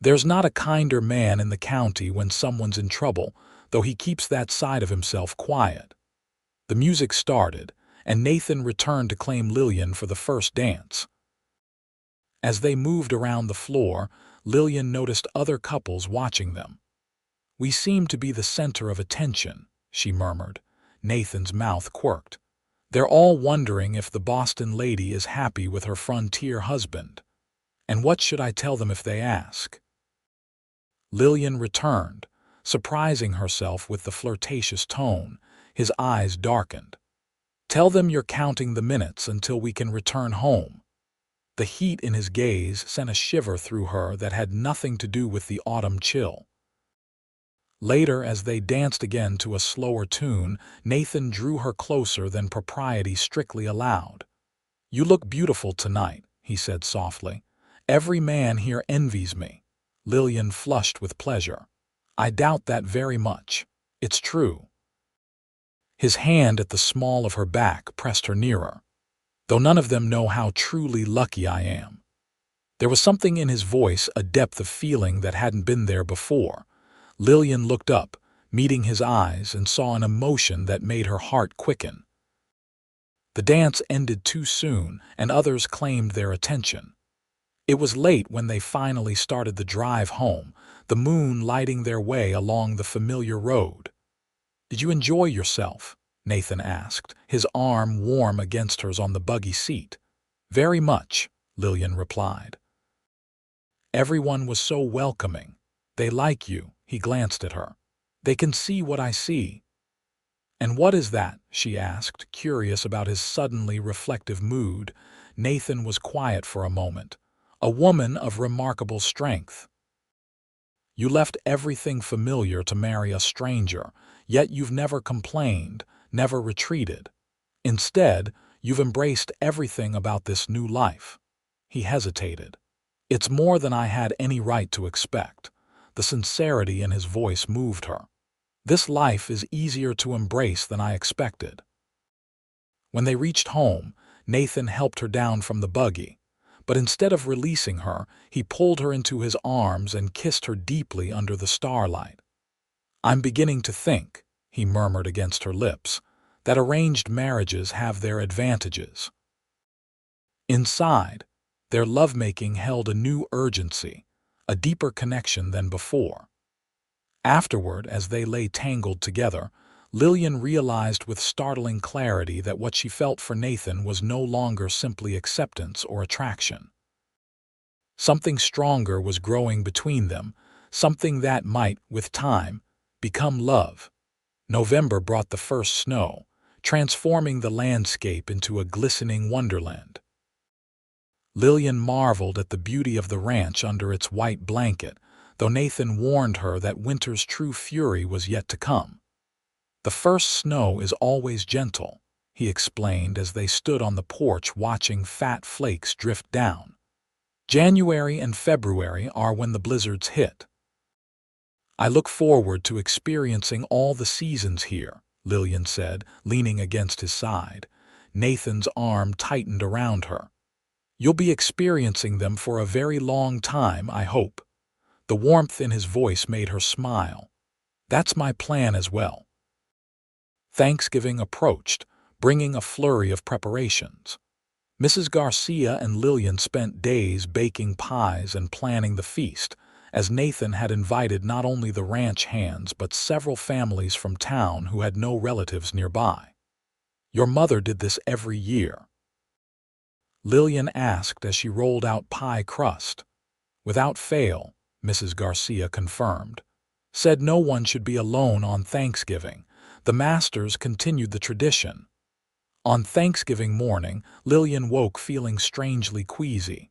There's not a kinder man in the county when someone's in trouble, though he keeps that side of himself quiet. The music started, and Nathan returned to claim Lillian for the first dance. As they moved around the floor, Lillian noticed other couples watching them. "We seem to be the center of attention," she murmured. Nathan's mouth quirked. "They're all wondering if the Boston lady is happy with her frontier husband. And what should I tell them if they ask?" Lillian returned, surprising herself with the flirtatious tone. His eyes darkened. "Tell them you're counting the minutes until we can return home." The heat in his gaze sent a shiver through her that had nothing to do with the autumn chill. Later, as they danced again to a slower tune, Nathan drew her closer than propriety strictly allowed. "You look beautiful tonight," he said softly. "Every man here envies me." Lillian flushed with pleasure. "I doubt that very much. It's true." His hand at the small of her back pressed her nearer. "Though none of them know how truly lucky I am." There was something in his voice, a depth of feeling that hadn't been there before. Lillian looked up, meeting his eyes, and saw an emotion that made her heart quicken. The dance ended too soon, and others claimed their attention. It was late when they finally started the drive home, the moon lighting their way along the familiar road. "Did you enjoy yourself?" Nathan asked, his arm warm against hers on the buggy seat. "Very much," Lillian replied. "Everyone was so welcoming. They like you." He glanced at her. "They can see what I see." "And what is that?" she asked, curious about his suddenly reflective mood. Nathan was quiet for a moment. "A woman of remarkable strength. You left everything familiar to marry a stranger, yet you've never complained, never retreated. Instead, you've embraced everything about this new life." He hesitated. "It's more than I had any right to expect." The sincerity in his voice moved her. "This life is easier to embrace than I expected." When they reached home, Nathan helped her down from the buggy, but instead of releasing her, he pulled her into his arms and kissed her deeply under the starlight. "I'm beginning to think," he murmured against her lips, "that arranged marriages have their advantages." Inside, their lovemaking held a new urgency, a deeper connection than before. Afterward, as they lay tangled together, Lillian realized with startling clarity that what she felt for Nathan was no longer simply acceptance or attraction. Something stronger was growing between them, something that might, with time, become love. November brought the first snow, transforming the landscape into a glistening wonderland. Lillian marveled at the beauty of the ranch under its white blanket, though Nathan warned her that winter's true fury was yet to come. "The first snow is always gentle," he explained as they stood on the porch watching fat flakes drift down. "January and February are when the blizzards hit." "I look forward to experiencing all the seasons here," Lillian said, leaning against his side. Nathan's arm tightened around her. "You'll be experiencing them for a very long time, I hope." The warmth in his voice made her smile. "That's my plan as well." Thanksgiving approached, bringing a flurry of preparations. Mrs. Garcia and Lillian spent days baking pies and planning the feast, as Nathan had invited not only the ranch hands but several families from town who had no relatives nearby. "Your mother did this every year?" Lillian asked as she rolled out pie crust. "Without fail," Mrs. Garcia confirmed. "Said no one should be alone on Thanksgiving. The Masters continued the tradition." On Thanksgiving morning, Lillian woke feeling strangely queasy.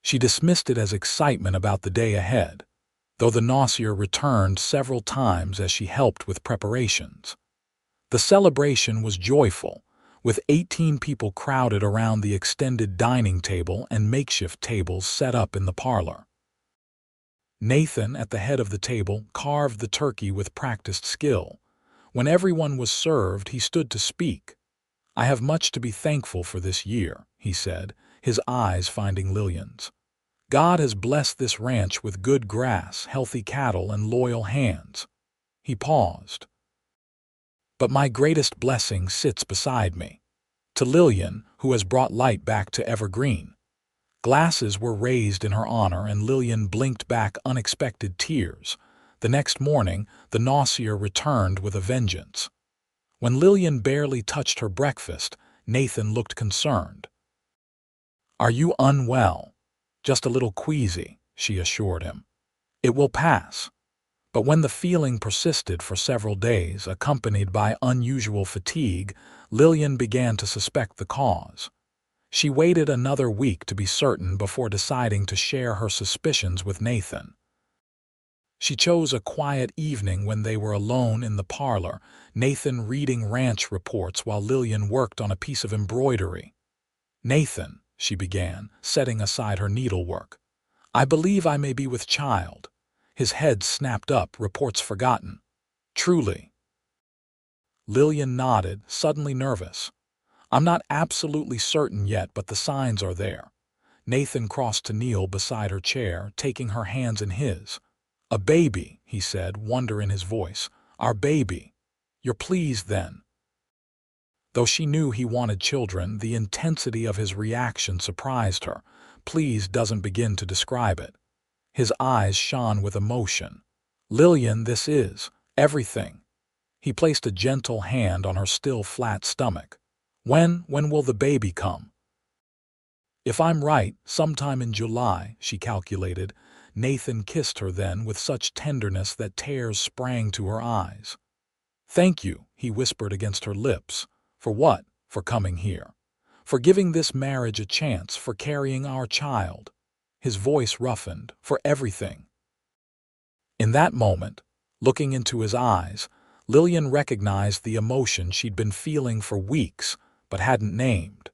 She dismissed it as excitement about the day ahead, though the nausea returned several times as she helped with preparations. The celebration was joyful, with 18 people crowded around the extended dining table and makeshift tables set up in the parlor. Nathan, at the head of the table, carved the turkey with practiced skill. When everyone was served, he stood to speak. "I have much to be thankful for this year," he said, his eyes finding Lillian's. "God has blessed this ranch with good grass, healthy cattle, and loyal hands." He paused. "But my greatest blessing sits beside me. To Lillian, who has brought light back to Evergreen." Glasses were raised in her honor, and Lillian blinked back unexpected tears. The next morning, the nausea returned with a vengeance. When Lillian barely touched her breakfast, Nathan looked concerned. "Are you unwell?" "Just a little queasy," she assured him. "It will pass." But when the feeling persisted for several days, accompanied by unusual fatigue, Lillian began to suspect the cause. She waited another week to be certain before deciding to share her suspicions with Nathan. She chose a quiet evening when they were alone in the parlor, Nathan reading ranch reports while Lillian worked on a piece of embroidery. "Nathan," she began, setting aside her needlework, "I believe I may be with child." His head snapped up, reports forgotten. "Truly?" Lillian nodded, suddenly nervous. "I'm not absolutely certain yet, but the signs are there." Nathan crossed to kneel beside her chair, taking her hands in his. "A baby," he said, wonder in his voice. "Our baby. You're pleased, then?" Though she knew he wanted children, the intensity of his reaction surprised her. "Pleased" doesn't begin to describe it. His eyes shone with emotion. "Lillian, this is everything." He placed a gentle hand on her still flat stomach. When will the baby come?" "If I'm right, sometime in July," she calculated. Nathan kissed her then with such tenderness that tears sprang to her eyes. "Thank you," he whispered against her lips. "For what?" "For coming here. For giving this marriage a chance, for carrying our child." His voice roughened. "For everything." In that moment, looking into his eyes, Lillian recognized the emotion she'd been feeling for weeks but hadn't named.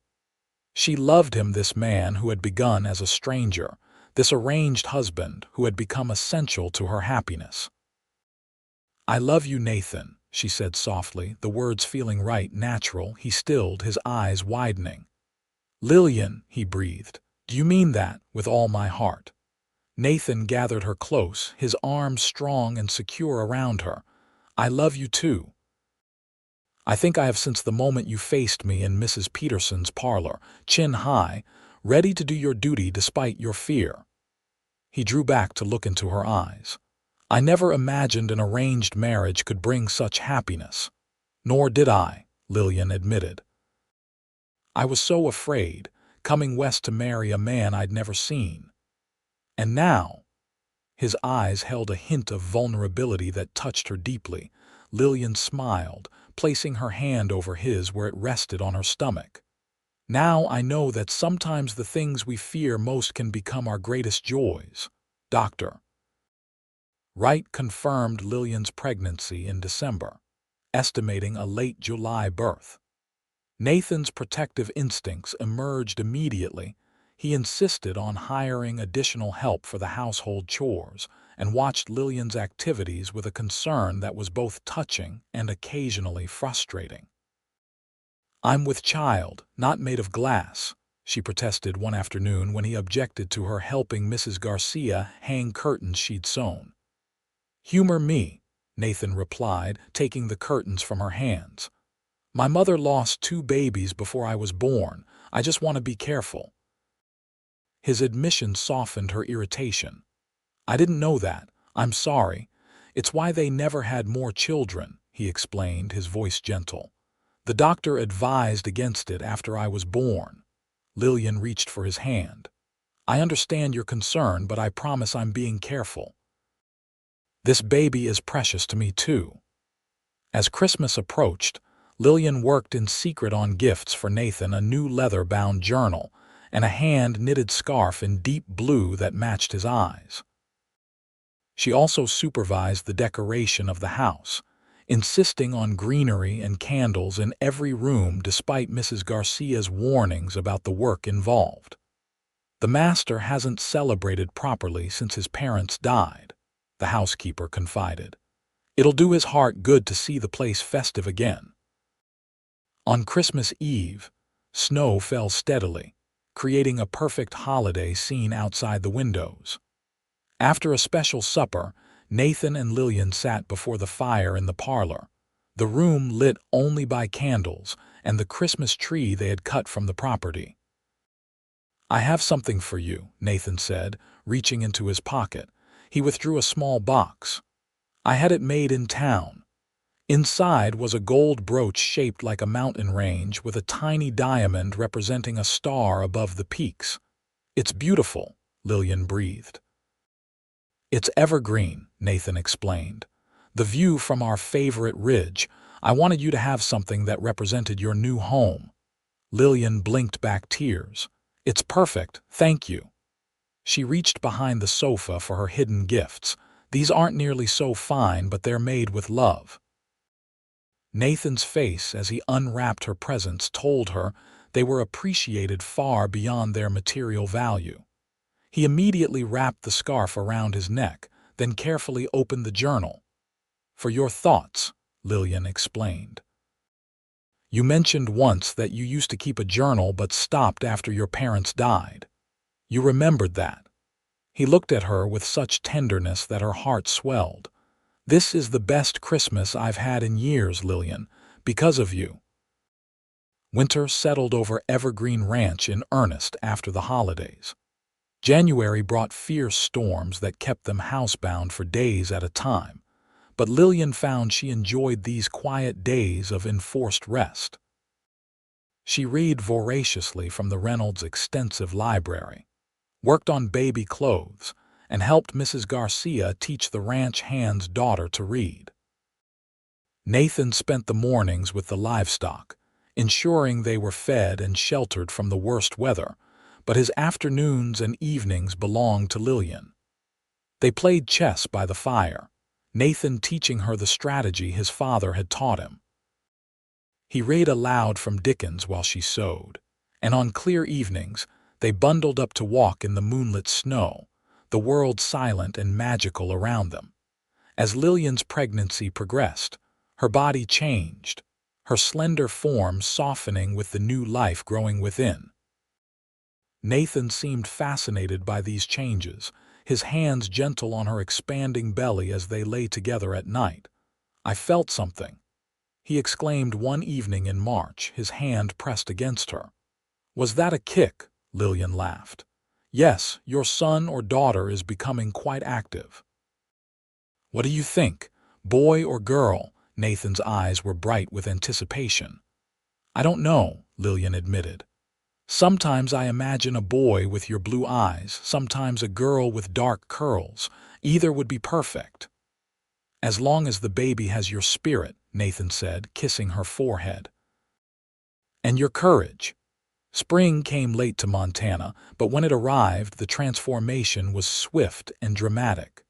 She loved him, this man who had begun as a stranger, this arranged husband who had become essential to her happiness. "I love you, Nathan," she said softly, the words feeling right, natural. He stilled, his eyes widening. "Lillian," he breathed, "do you mean that?" "With all my heart." Nathan gathered her close, his arms strong and secure around her. "I love you too. I think I have since the moment you faced me in Mrs. Peterson's parlor, chin high, ready to do your duty despite your fear." He drew back to look into her eyes. "I never imagined an arranged marriage could bring such happiness." "Nor did I," Lillian admitted. "I was so afraid, coming west to marry a man I'd never seen. And now—" His eyes held a hint of vulnerability that touched her deeply. Lillian smiled, placing her hand over his where it rested on her stomach. "Now I know that sometimes the things we fear most can become our greatest joys." Dr. Wright confirmed Lillian's pregnancy in December, estimating a late July birth. Nathan's protective instincts emerged immediately. He insisted on hiring additional help for the household chores and watched Lillian's activities with a concern that was both touching and occasionally frustrating. "I'm with child, not made of glass," she protested one afternoon when he objected to her helping Mrs. Garcia hang curtains she'd sewn. "Humor me," Nathan replied, taking the curtains from her hands. "My mother lost 2 babies before I was born. I just want to be careful." His admission softened her irritation. "I didn't know that. I'm sorry. It's why they never had more children," he explained, his voice gentle. "The doctor advised against it after I was born." Lillian reached for his hand. "I understand your concern, but I promise I'm being careful. This baby is precious to me too." As Christmas approached, Lillian worked in secret on gifts for Nathan, a new leather-bound journal and a hand-knitted scarf in deep blue that matched his eyes. She also supervised the decoration of the house, insisting on greenery and candles in every room despite Mrs. Garcia's warnings about the work involved. "The master hasn't celebrated properly since his parents died," the housekeeper confided. "It'll do his heart good to see the place festive again." On Christmas Eve, snow fell steadily, creating a perfect holiday scene outside the windows. After a special supper, Nathan and Lillian sat before the fire in the parlor, the room lit only by candles and the Christmas tree they had cut from the property. "I have something for you," Nathan said, reaching into his pocket. He withdrew a small box. "I had it made in town." Inside was a gold brooch shaped like a mountain range with a tiny diamond representing a star above the peaks. "It's beautiful," Lillian breathed. "It's evergreen," Nathan explained. "The view from our favorite ridge. I wanted you to have something that represented your new home." Lillian blinked back tears. "It's perfect, thank you." She reached behind the sofa for her hidden gifts. "These aren't nearly so fine, but they're made with love." Nathan's face as he unwrapped her presents told her they were appreciated far beyond their material value. He immediately wrapped the scarf around his neck, then carefully opened the journal. "For your thoughts," Lillian explained. "You mentioned once that you used to keep a journal but stopped after your parents died. You remembered that." He looked at her with such tenderness that her heart swelled. "This is the best Christmas I've had in years, Lillian, because of you." Winter settled over Evergreen Ranch in earnest after the holidays. January brought fierce storms that kept them housebound for days at a time, but Lillian found she enjoyed these quiet days of enforced rest. She read voraciously from the Reynolds' extensive library, worked on baby clothes, and helped Mrs. Garcia teach the ranch hand's daughter to read. Nathan spent the mornings with the livestock, ensuring they were fed and sheltered from the worst weather, but his afternoons and evenings belonged to Lillian. They played chess by the fire, Nathan teaching her the strategy his father had taught him. He read aloud from Dickens while she sewed, and on clear evenings they bundled up to walk in the moonlit snow, the world silent and magical around them. As Lillian's pregnancy progressed, her body changed, her slender form softening with the new life growing within. Nathan seemed fascinated by these changes, his hands gentle on her expanding belly as they lay together at night. "I felt something," he exclaimed one evening in March, his hand pressed against her. "Was that a kick?" Lillian laughed. "Yes, your son or daughter is becoming quite active." "What do you think? Boy or girl?" Nathan's eyes were bright with anticipation. "I don't know," Lillian admitted. "Sometimes I imagine a boy with your blue eyes, sometimes a girl with dark curls. Either would be perfect." "As long as the baby has your spirit," Nathan said, kissing her forehead. "And your courage." Spring came late to Montana, but when it arrived, the transformation was swift and dramatic.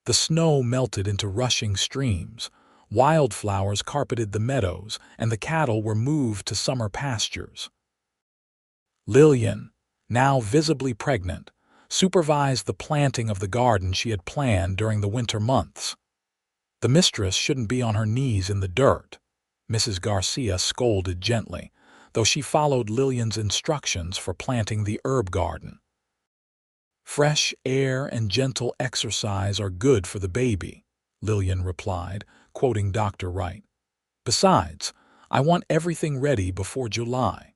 The snow melted into rushing streams, wildflowers carpeted the meadows, and the cattle were moved to summer pastures. Lillian, now visibly pregnant, supervised the planting of the garden she had planned during the winter months. "The mistress shouldn't be on her knees in the dirt," Mrs. Garcia scolded gently, though she followed Lillian's instructions for planting the herb garden. "Fresh air and gentle exercise are good for the baby," Lillian replied, quoting Dr. Wright. "Besides, I want everything ready before July."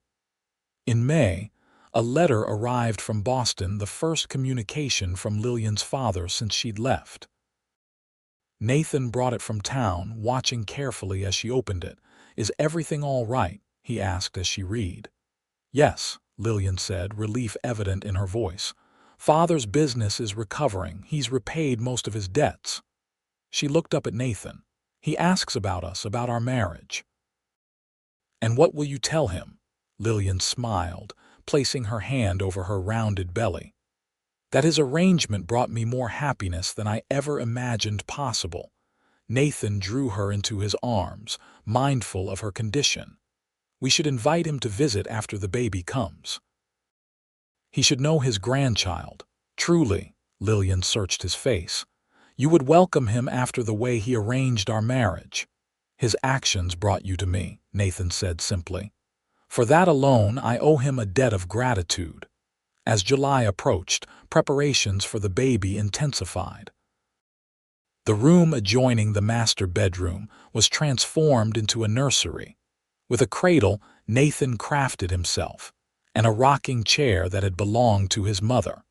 In May, a letter arrived from Boston, the first communication from Lillian's father since she'd left. Nathan brought it from town, watching carefully as she opened it. "Is everything all right?" he asked as she read. "Yes," Lillian said, relief evident in her voice. "Father's business is recovering. He's repaid most of his debts." She looked up at Nathan. "He asks about us, about our marriage." "And what will you tell him?" Lillian smiled, placing her hand over her rounded belly. "That his arrangement brought me more happiness than I ever imagined possible." Nathan drew her into his arms, mindful of her condition. "We should invite him to visit after the baby comes. He should know his grandchild." "Truly," Lillian searched his face. "You would welcome him after the way he arranged our marriage." "His actions brought you to me," Nathan said simply. "For that alone I owe him a debt of gratitude." As July approached, preparations for the baby intensified. The room adjoining the master bedroom was transformed into a nursery. With a cradle, Nathan crafted himself, and a rocking chair that had belonged to his mother.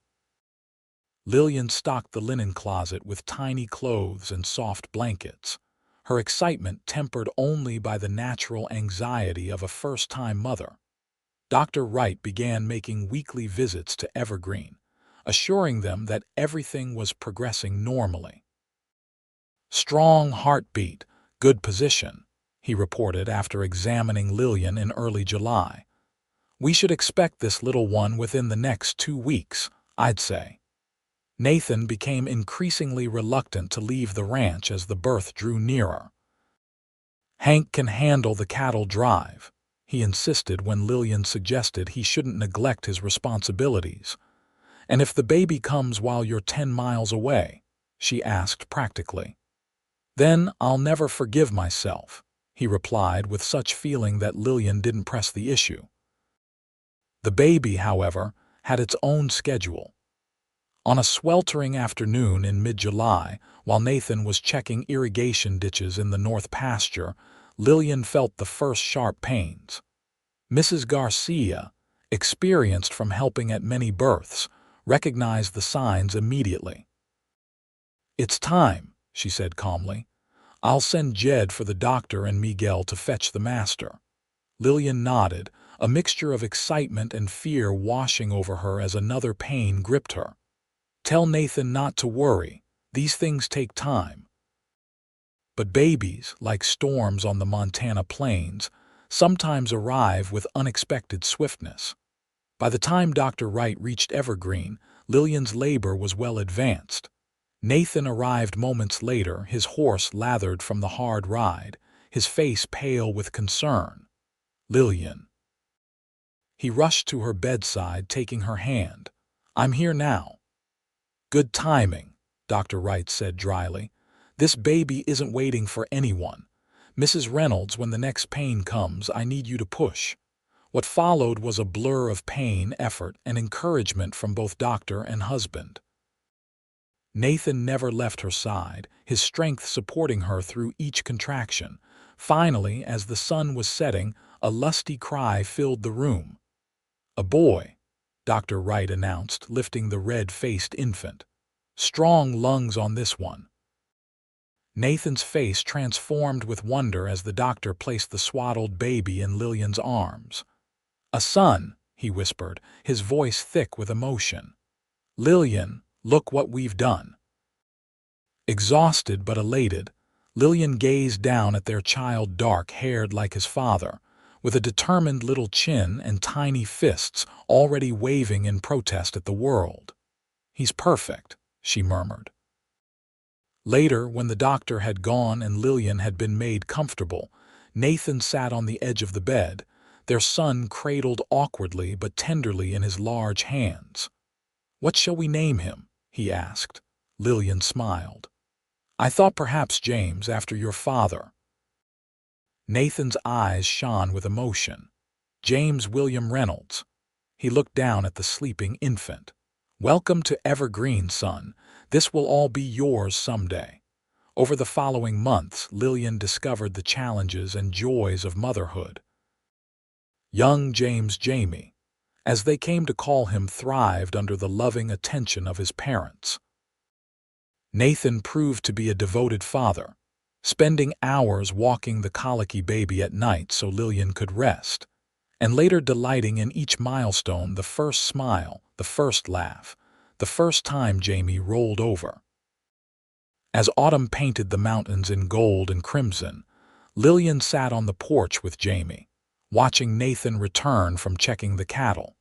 Lillian stocked the linen closet with tiny clothes and soft blankets, her excitement tempered only by the natural anxiety of a first-time mother. Dr. Wright began making weekly visits to Evergreen, assuring them that everything was progressing normally. "Strong heartbeat, good position," he reported after examining Lillian in early July. "We should expect this little one within the next 2 weeks, I'd say." Nathan became increasingly reluctant to leave the ranch as the birth drew nearer. "Hank can handle the cattle drive," he insisted when Lillian suggested he shouldn't neglect his responsibilities. "And if the baby comes while you're 10 miles away?" she asked practically. "Then I'll never forgive myself," he replied with such feeling that Lillian didn't press the issue. The baby, however, had its own schedule. On a sweltering afternoon in mid-July, while Nathan was checking irrigation ditches in the north pasture, Lillian felt the first sharp pains. Mrs. Garcia, experienced from helping at many births, recognized the signs immediately. "It's time," she said calmly. "I'll send Jed for the doctor and Miguel to fetch the master." Lillian nodded, a mixture of excitement and fear washing over her as another pain gripped her. "Tell Nathan not to worry. These things take time." But babies, like storms on the Montana plains, sometimes arrive with unexpected swiftness. By the time Dr. Wright reached Evergreen, Lillian's labor was well advanced. Nathan arrived moments later, his horse lathered from the hard ride, his face pale with concern. "Lillian." He rushed to her bedside, taking her hand. "I'm here now." "Good timing," Dr. Wright said dryly. "This baby isn't waiting for anyone. Mrs. Reynolds, when the next pain comes, I need you to push." What followed was a blur of pain, effort, and encouragement from both doctor and husband. Nathan never left her side, his strength supporting her through each contraction. Finally, as the sun was setting, a lusty cry filled the room. "A boy," Dr. Wright announced, lifting the red-faced infant. "Strong lungs on this one." Nathan's face transformed with wonder as the doctor placed the swaddled baby in Lillian's arms. "A son," he whispered, his voice thick with emotion. "Lillian, look what we've done." Exhausted but elated, Lillian gazed down at their child, dark-haired like his father, with a determined little chin and tiny fists already waving in protest at the world. "He's perfect," she murmured. Later, when the doctor had gone and Lillian had been made comfortable, Nathan sat on the edge of the bed, their son cradled awkwardly but tenderly in his large hands. "What shall we name him?" he asked. Lillian smiled. "I thought perhaps James, after your father." Nathan's eyes shone with emotion. "James William Reynolds." He looked down at the sleeping infant. "Welcome to Evergreen, son. This will all be yours someday." Over the following months, Lillian discovered the challenges and joys of motherhood. Young James Jamie, as they came to call him, thrived under the loving attention of his parents. Nathan proved to be a devoted father, spending hours walking the colicky baby at night so Lillian could rest, and later delighting in each milestone, the first smile, the first laugh, the first time Jamie rolled over. As autumn painted the mountains in gold and crimson, Lillian sat on the porch with Jamie, watching Nathan return from checking the cattle.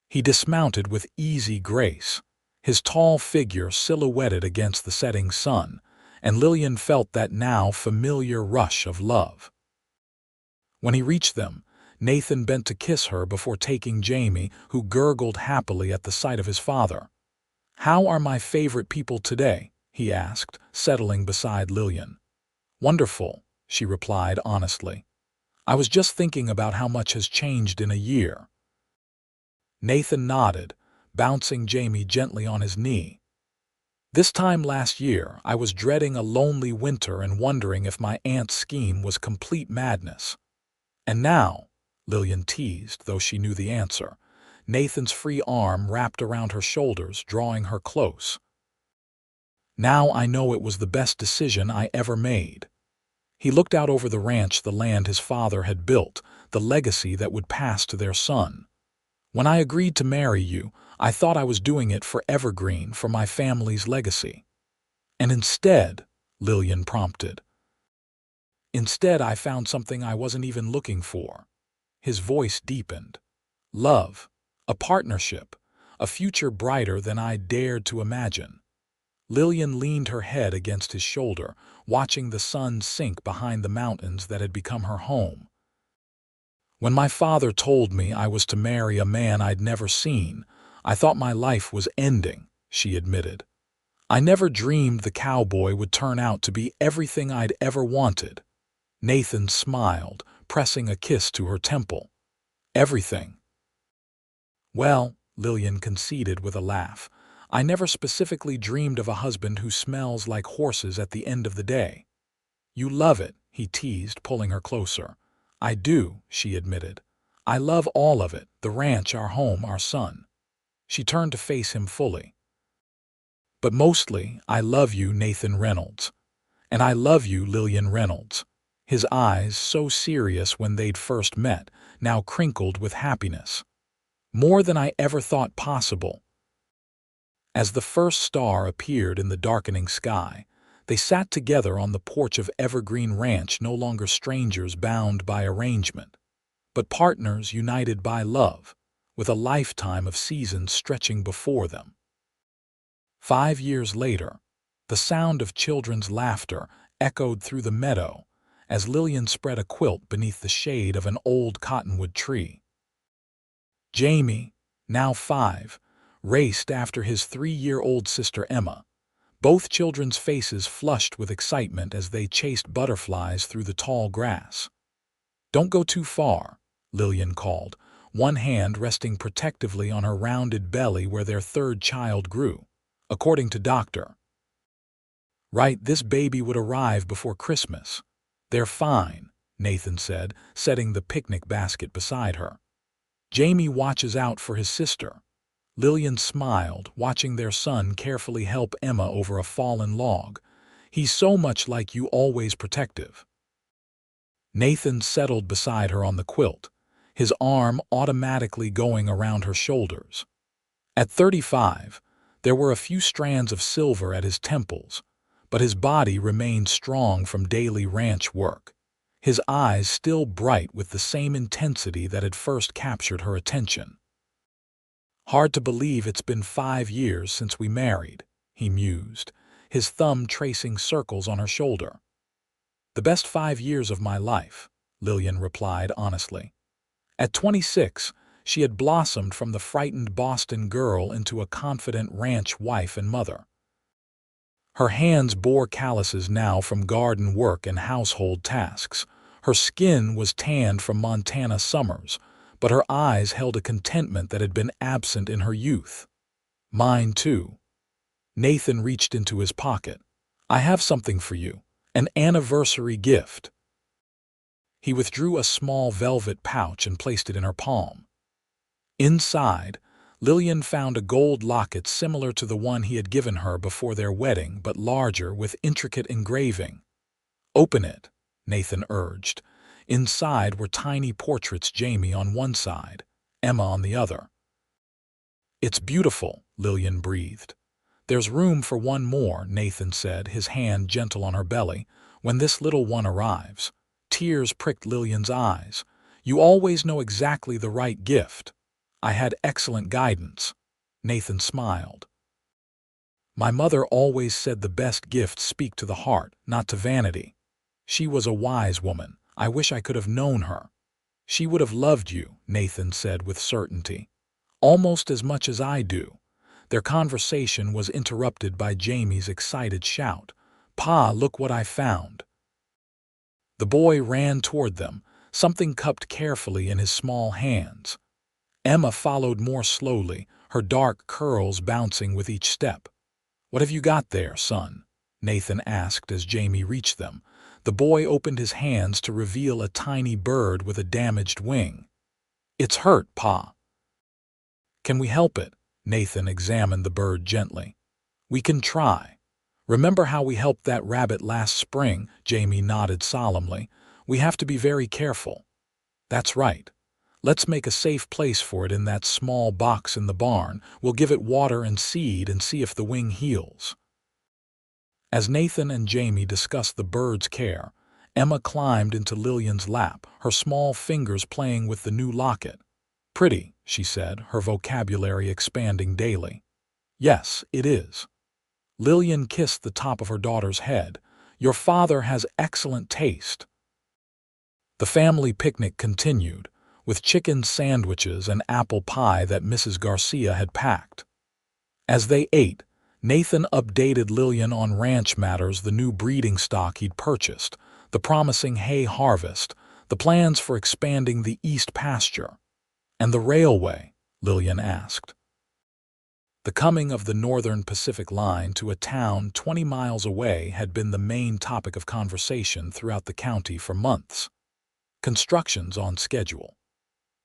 He dismounted with easy grace, his tall figure silhouetted against the setting sun, and Lillian felt that now familiar rush of love. When he reached them, Nathan bent to kiss her before taking Jamie, who gurgled happily at the sight of his father. "How are my favorite people today?" he asked, settling beside Lillian. "Wonderful," she replied honestly. "I was just thinking about how much has changed in a year." Nathan nodded, bouncing Jamie gently on his knee. "This time last year, I was dreading a lonely winter and wondering if my aunt's scheme was complete madness. And now," Lillian teased, though she knew the answer, Nathan's free arm wrapped around her shoulders, drawing her close. Now I know it was the best decision I ever made. He looked out over the ranch, the land his father had built, the legacy that would pass to their son. When I agreed to marry you, I thought I was doing it for Evergreen, for my family's legacy. And instead, Lillian prompted. Instead, I found something I wasn't even looking for. His voice deepened. Love, a partnership, a future brighter than I dared to imagine. Lillian leaned her head against his shoulder, watching the sun sink behind the mountains that had become her home. When my father told me I was to marry a man I'd never seen, I thought my life was ending, she admitted. I never dreamed the cowboy would turn out to be everything I'd ever wanted. Nathan smiled, pressing a kiss to her temple. Everything. Well, Lillian conceded with a laugh, I never specifically dreamed of a husband who smells like horses at the end of the day. You love it, he teased, pulling her closer. I do, she admitted. I love all of it, the ranch, our home, our son. She turned to face him fully. But mostly, I love you, Nathan Reynolds. And I love you, Lillian Reynolds. His eyes, so serious when they'd first met, now crinkled with happiness. More than I ever thought possible. As the first star appeared in the darkening sky, they sat together on the porch of Evergreen Ranch, no longer strangers bound by arrangement, but partners united by love, with a lifetime of seasons stretching before them. 5 years later, the sound of children's laughter echoed through the meadow as Lillian spread a quilt beneath the shade of an old cottonwood tree. Jamie, now 5, raced after his 3-year-old sister Emma, both children's faces flushed with excitement as they chased butterflies through the tall grass. Don't go too far, Lillian called, one hand resting protectively on her rounded belly where their third child grew, according to Dr. Right, this baby would arrive before Christmas. They're fine, Nathan said, setting the picnic basket beside her. Jamie watches out for his sister. Lillian smiled, watching their son carefully help Emma over a fallen log. He's so much like you, always protective. Nathan settled beside her on the quilt, his arm automatically going around her shoulders. At 35, there were a few strands of silver at his temples, but his body remained strong from daily ranch work, his eyes still bright with the same intensity that had first captured her attention. Hard to believe it's been 5 years since we married, he mused, his thumb tracing circles on her shoulder. The best 5 years of my life, Lillian replied honestly. At 26, she had blossomed from the frightened Boston girl into a confident ranch wife and mother. Her hands bore calluses now from garden work and household tasks. Her skin was tanned from Montana summers, but her eyes held a contentment that had been absent in her youth. Mine too. Nathan reached into his pocket. I have something for you, an anniversary gift. He withdrew a small velvet pouch and placed it in her palm. Inside, Lillian found a gold locket similar to the one he had given her before their wedding, but larger with intricate engraving. Open it, Nathan urged. Inside were tiny portraits, Jamie on one side, Emma on the other. It's beautiful, Lillian breathed. There's room for one more, Nathan said, his hand gentle on her belly. When this little one arrives. Tears pricked Lillian's eyes. You always know exactly the right gift. I had excellent guidance. Nathan smiled. My mother always said the best gifts speak to the heart, not to vanity. She was a wise woman. I wish I could have known her. She would have loved you, Nathan said with certainty. Almost as much as I do. Their conversation was interrupted by Jamie's excited shout. Pa, look what I found. The boy ran toward them, something cupped carefully in his small hands. Emma followed more slowly, her dark curls bouncing with each step. What have you got there, son? Nathan asked as Jamie reached them. The boy opened his hands to reveal a tiny bird with a damaged wing. It's hurt, Pa. Can we help it? Nathan examined the bird gently. We can try. Remember how we helped that rabbit last spring? Jamie nodded solemnly. We have to be very careful. That's right. Let's make a safe place for it in that small box in the barn. We'll give it water and seed and see if the wing heals. As Nathan and Jamie discussed the bird's care, Emma climbed into Lillian's lap, her small fingers playing with the new locket. Pretty, she said, her vocabulary expanding daily. Yes, it is. Lillian kissed the top of her daughter's head. Your father has excellent taste. The family picnic continued, with chicken sandwiches and apple pie that Mrs. Garcia had packed. As they ate, Nathan updated Lillian on ranch matters, the new breeding stock he'd purchased, the promising hay harvest, the plans for expanding the east pasture. And the railway? Lillian asked. The coming of the Northern Pacific Line to a town 20 miles away had been the main topic of conversation throughout the county for months. Construction's on schedule.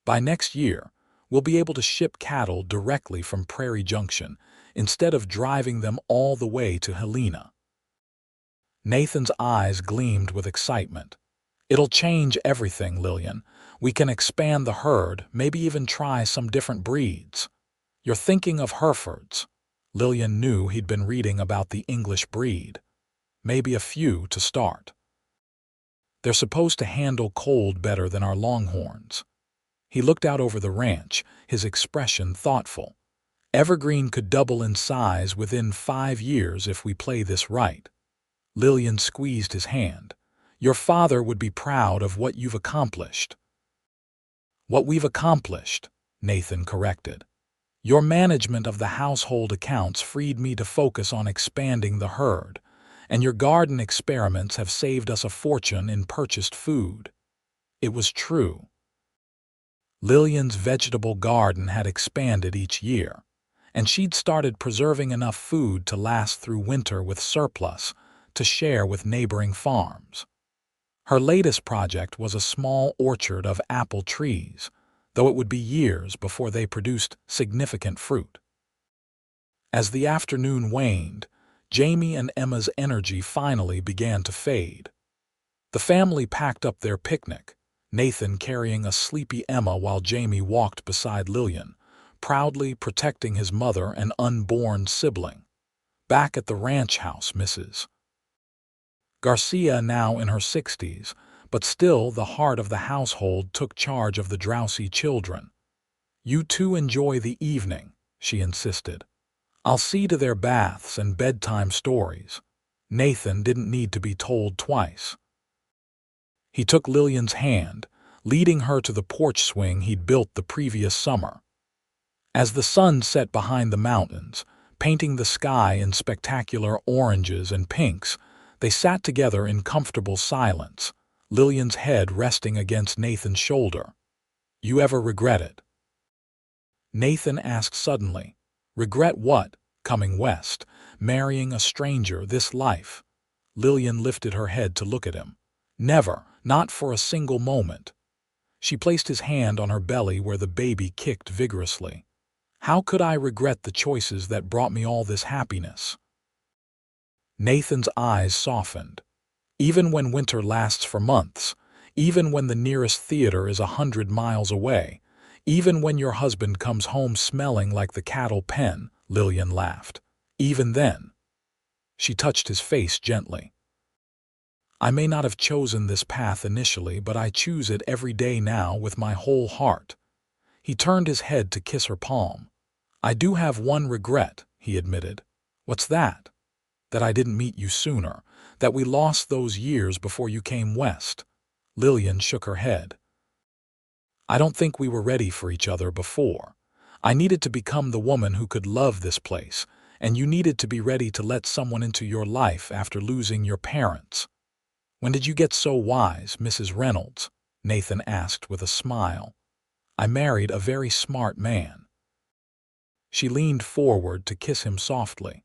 By next year, we'll be able to ship cattle directly from Prairie Junction instead of driving them all the way to Helena. Nathan's eyes gleamed with excitement. It'll change everything, Lillian. We can expand the herd, maybe even try some different breeds. You're thinking of Herefords. Lillian knew he'd been reading about the English breed. Maybe a few to start. They're supposed to handle cold better than our Longhorns. He looked out over the ranch, his expression thoughtful. Evergreen could double in size within 5 years if we play this right. Lillian squeezed his hand. Your father would be proud of what you've accomplished. What we've accomplished, Nathan corrected. Your management of the household accounts freed me to focus on expanding the herd, and your garden experiments have saved us a fortune in purchased food. It was true. Lillian's vegetable garden had expanded each year, and she'd started preserving enough food to last through winter with surplus to share with neighboring farms. Her latest project was a small orchard of apple trees, though it would be years before they produced significant fruit. As the afternoon waned, Jamie and Emma's energy finally began to fade. The family packed up their picnic, Nathan carrying a sleepy Emma while Jamie walked beside Lillian, proudly protecting his mother and unborn sibling. Back at the ranch house, Mrs. Garcia, now in her 60s, but still the heart of the household, took charge of the drowsy children. You two enjoy the evening, she insisted. I'll see to their baths and bedtime stories. Nathan didn't need to be told twice. He took Lillian's hand, leading her to the porch swing he'd built the previous summer. As the sun set behind the mountains, painting the sky in spectacular oranges and pinks, they sat together in comfortable silence, Lillian's head resting against Nathan's shoulder. You ever regret it? Nathan asked suddenly. Regret what? Coming west, marrying a stranger, this life? Lillian lifted her head to look at him. Never, not for a single moment. She placed his hand on her belly where the baby kicked vigorously. How could I regret the choices that brought me all this happiness? Nathan's eyes softened. Even when winter lasts for months, even when the nearest theater is 100 miles away, even when your husband comes home smelling like the cattle pen, Lillian laughed. Even then. She touched his face gently. I may not have chosen this path initially, but I choose it every day now with my whole heart. He turned his head to kiss her palm. I do have one regret, he admitted. What's that? That I didn't meet you sooner, that we lost those years before you came west. Lillian shook her head. I don't think we were ready for each other before. I needed to become the woman who could love this place, and you needed to be ready to let someone into your life after losing your parents. When did you get so wise, Mrs. Reynolds? Nathan asked with a smile. I married a very smart man. She leaned forward to kiss him softly.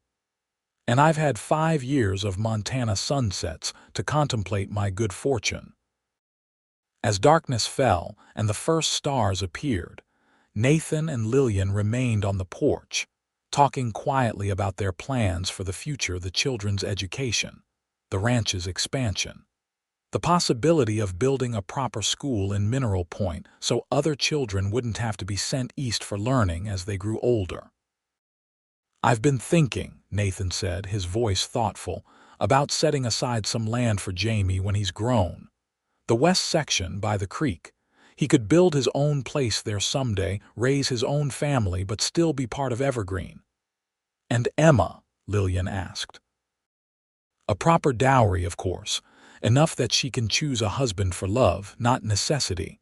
And I've had 5 years of Montana sunsets to contemplate my good fortune. As darkness fell and the first stars appeared, Nathan and Lillian remained on the porch, talking quietly about their plans for the future, the children's education, the ranch's expansion, the possibility of building a proper school in Mineral Point so other children wouldn't have to be sent east for learning as they grew older. "I've been thinking," Nathan said, his voice thoughtful, "about setting aside some land for Jamie when he's grown. The west section by the creek. He could build his own place there someday, raise his own family, but still be part of Evergreen." "And Emma?" Lillian asked. "A proper dowry, of course, enough that she can choose a husband for love, not necessity."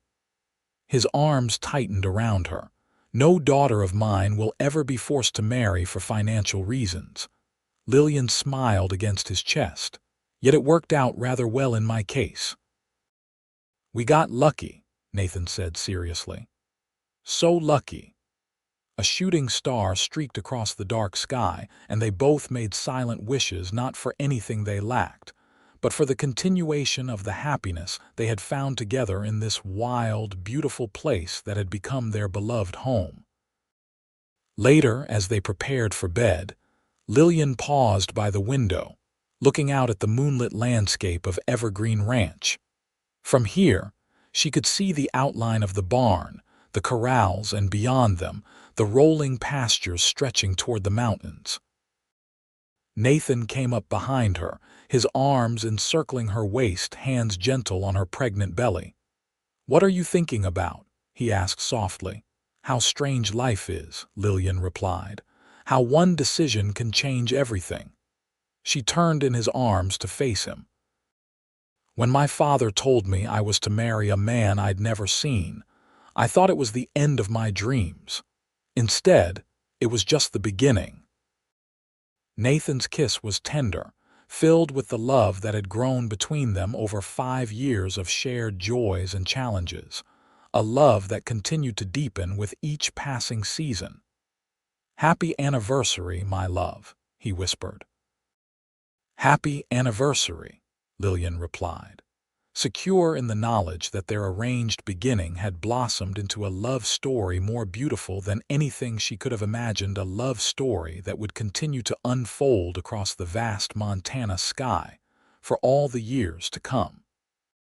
His arms tightened around her. "No daughter of mine will ever be forced to marry for financial reasons." Lillian smiled against his chest. "Yet it worked out rather well in my case." "We got lucky," Nathan said seriously. "So lucky." A shooting star streaked across the dark sky, and they both made silent wishes, not for anything they lacked, but for the continuation of the happiness they had found together in this wild, beautiful place that had become their beloved home. Later, as they prepared for bed, Lillian paused by the window, looking out at the moonlit landscape of Evergreen Ranch. From here, she could see the outline of the barn, the corrals, and beyond them, the rolling pastures stretching toward the mountains. Nathan came up behind her, his arms encircling her waist, hands gentle on her pregnant belly. "What are you thinking about?" he asked softly. "How strange life is," Lillian replied. "How one decision can change everything." She turned in his arms to face him. "When my father told me I was to marry a man I'd never seen, I thought it was the end of my dreams. Instead, it was just the beginning." Nathan's kiss was tender, filled with the love that had grown between them over 5 years of shared joys and challenges, a love that continued to deepen with each passing season. "Happy anniversary, my love," he whispered. "Happy anniversary," Lillian replied, secure in the knowledge that their arranged beginning had blossomed into a love story more beautiful than anything she could have imagined, a love story that would continue to unfold across the vast Montana sky for all the years to come.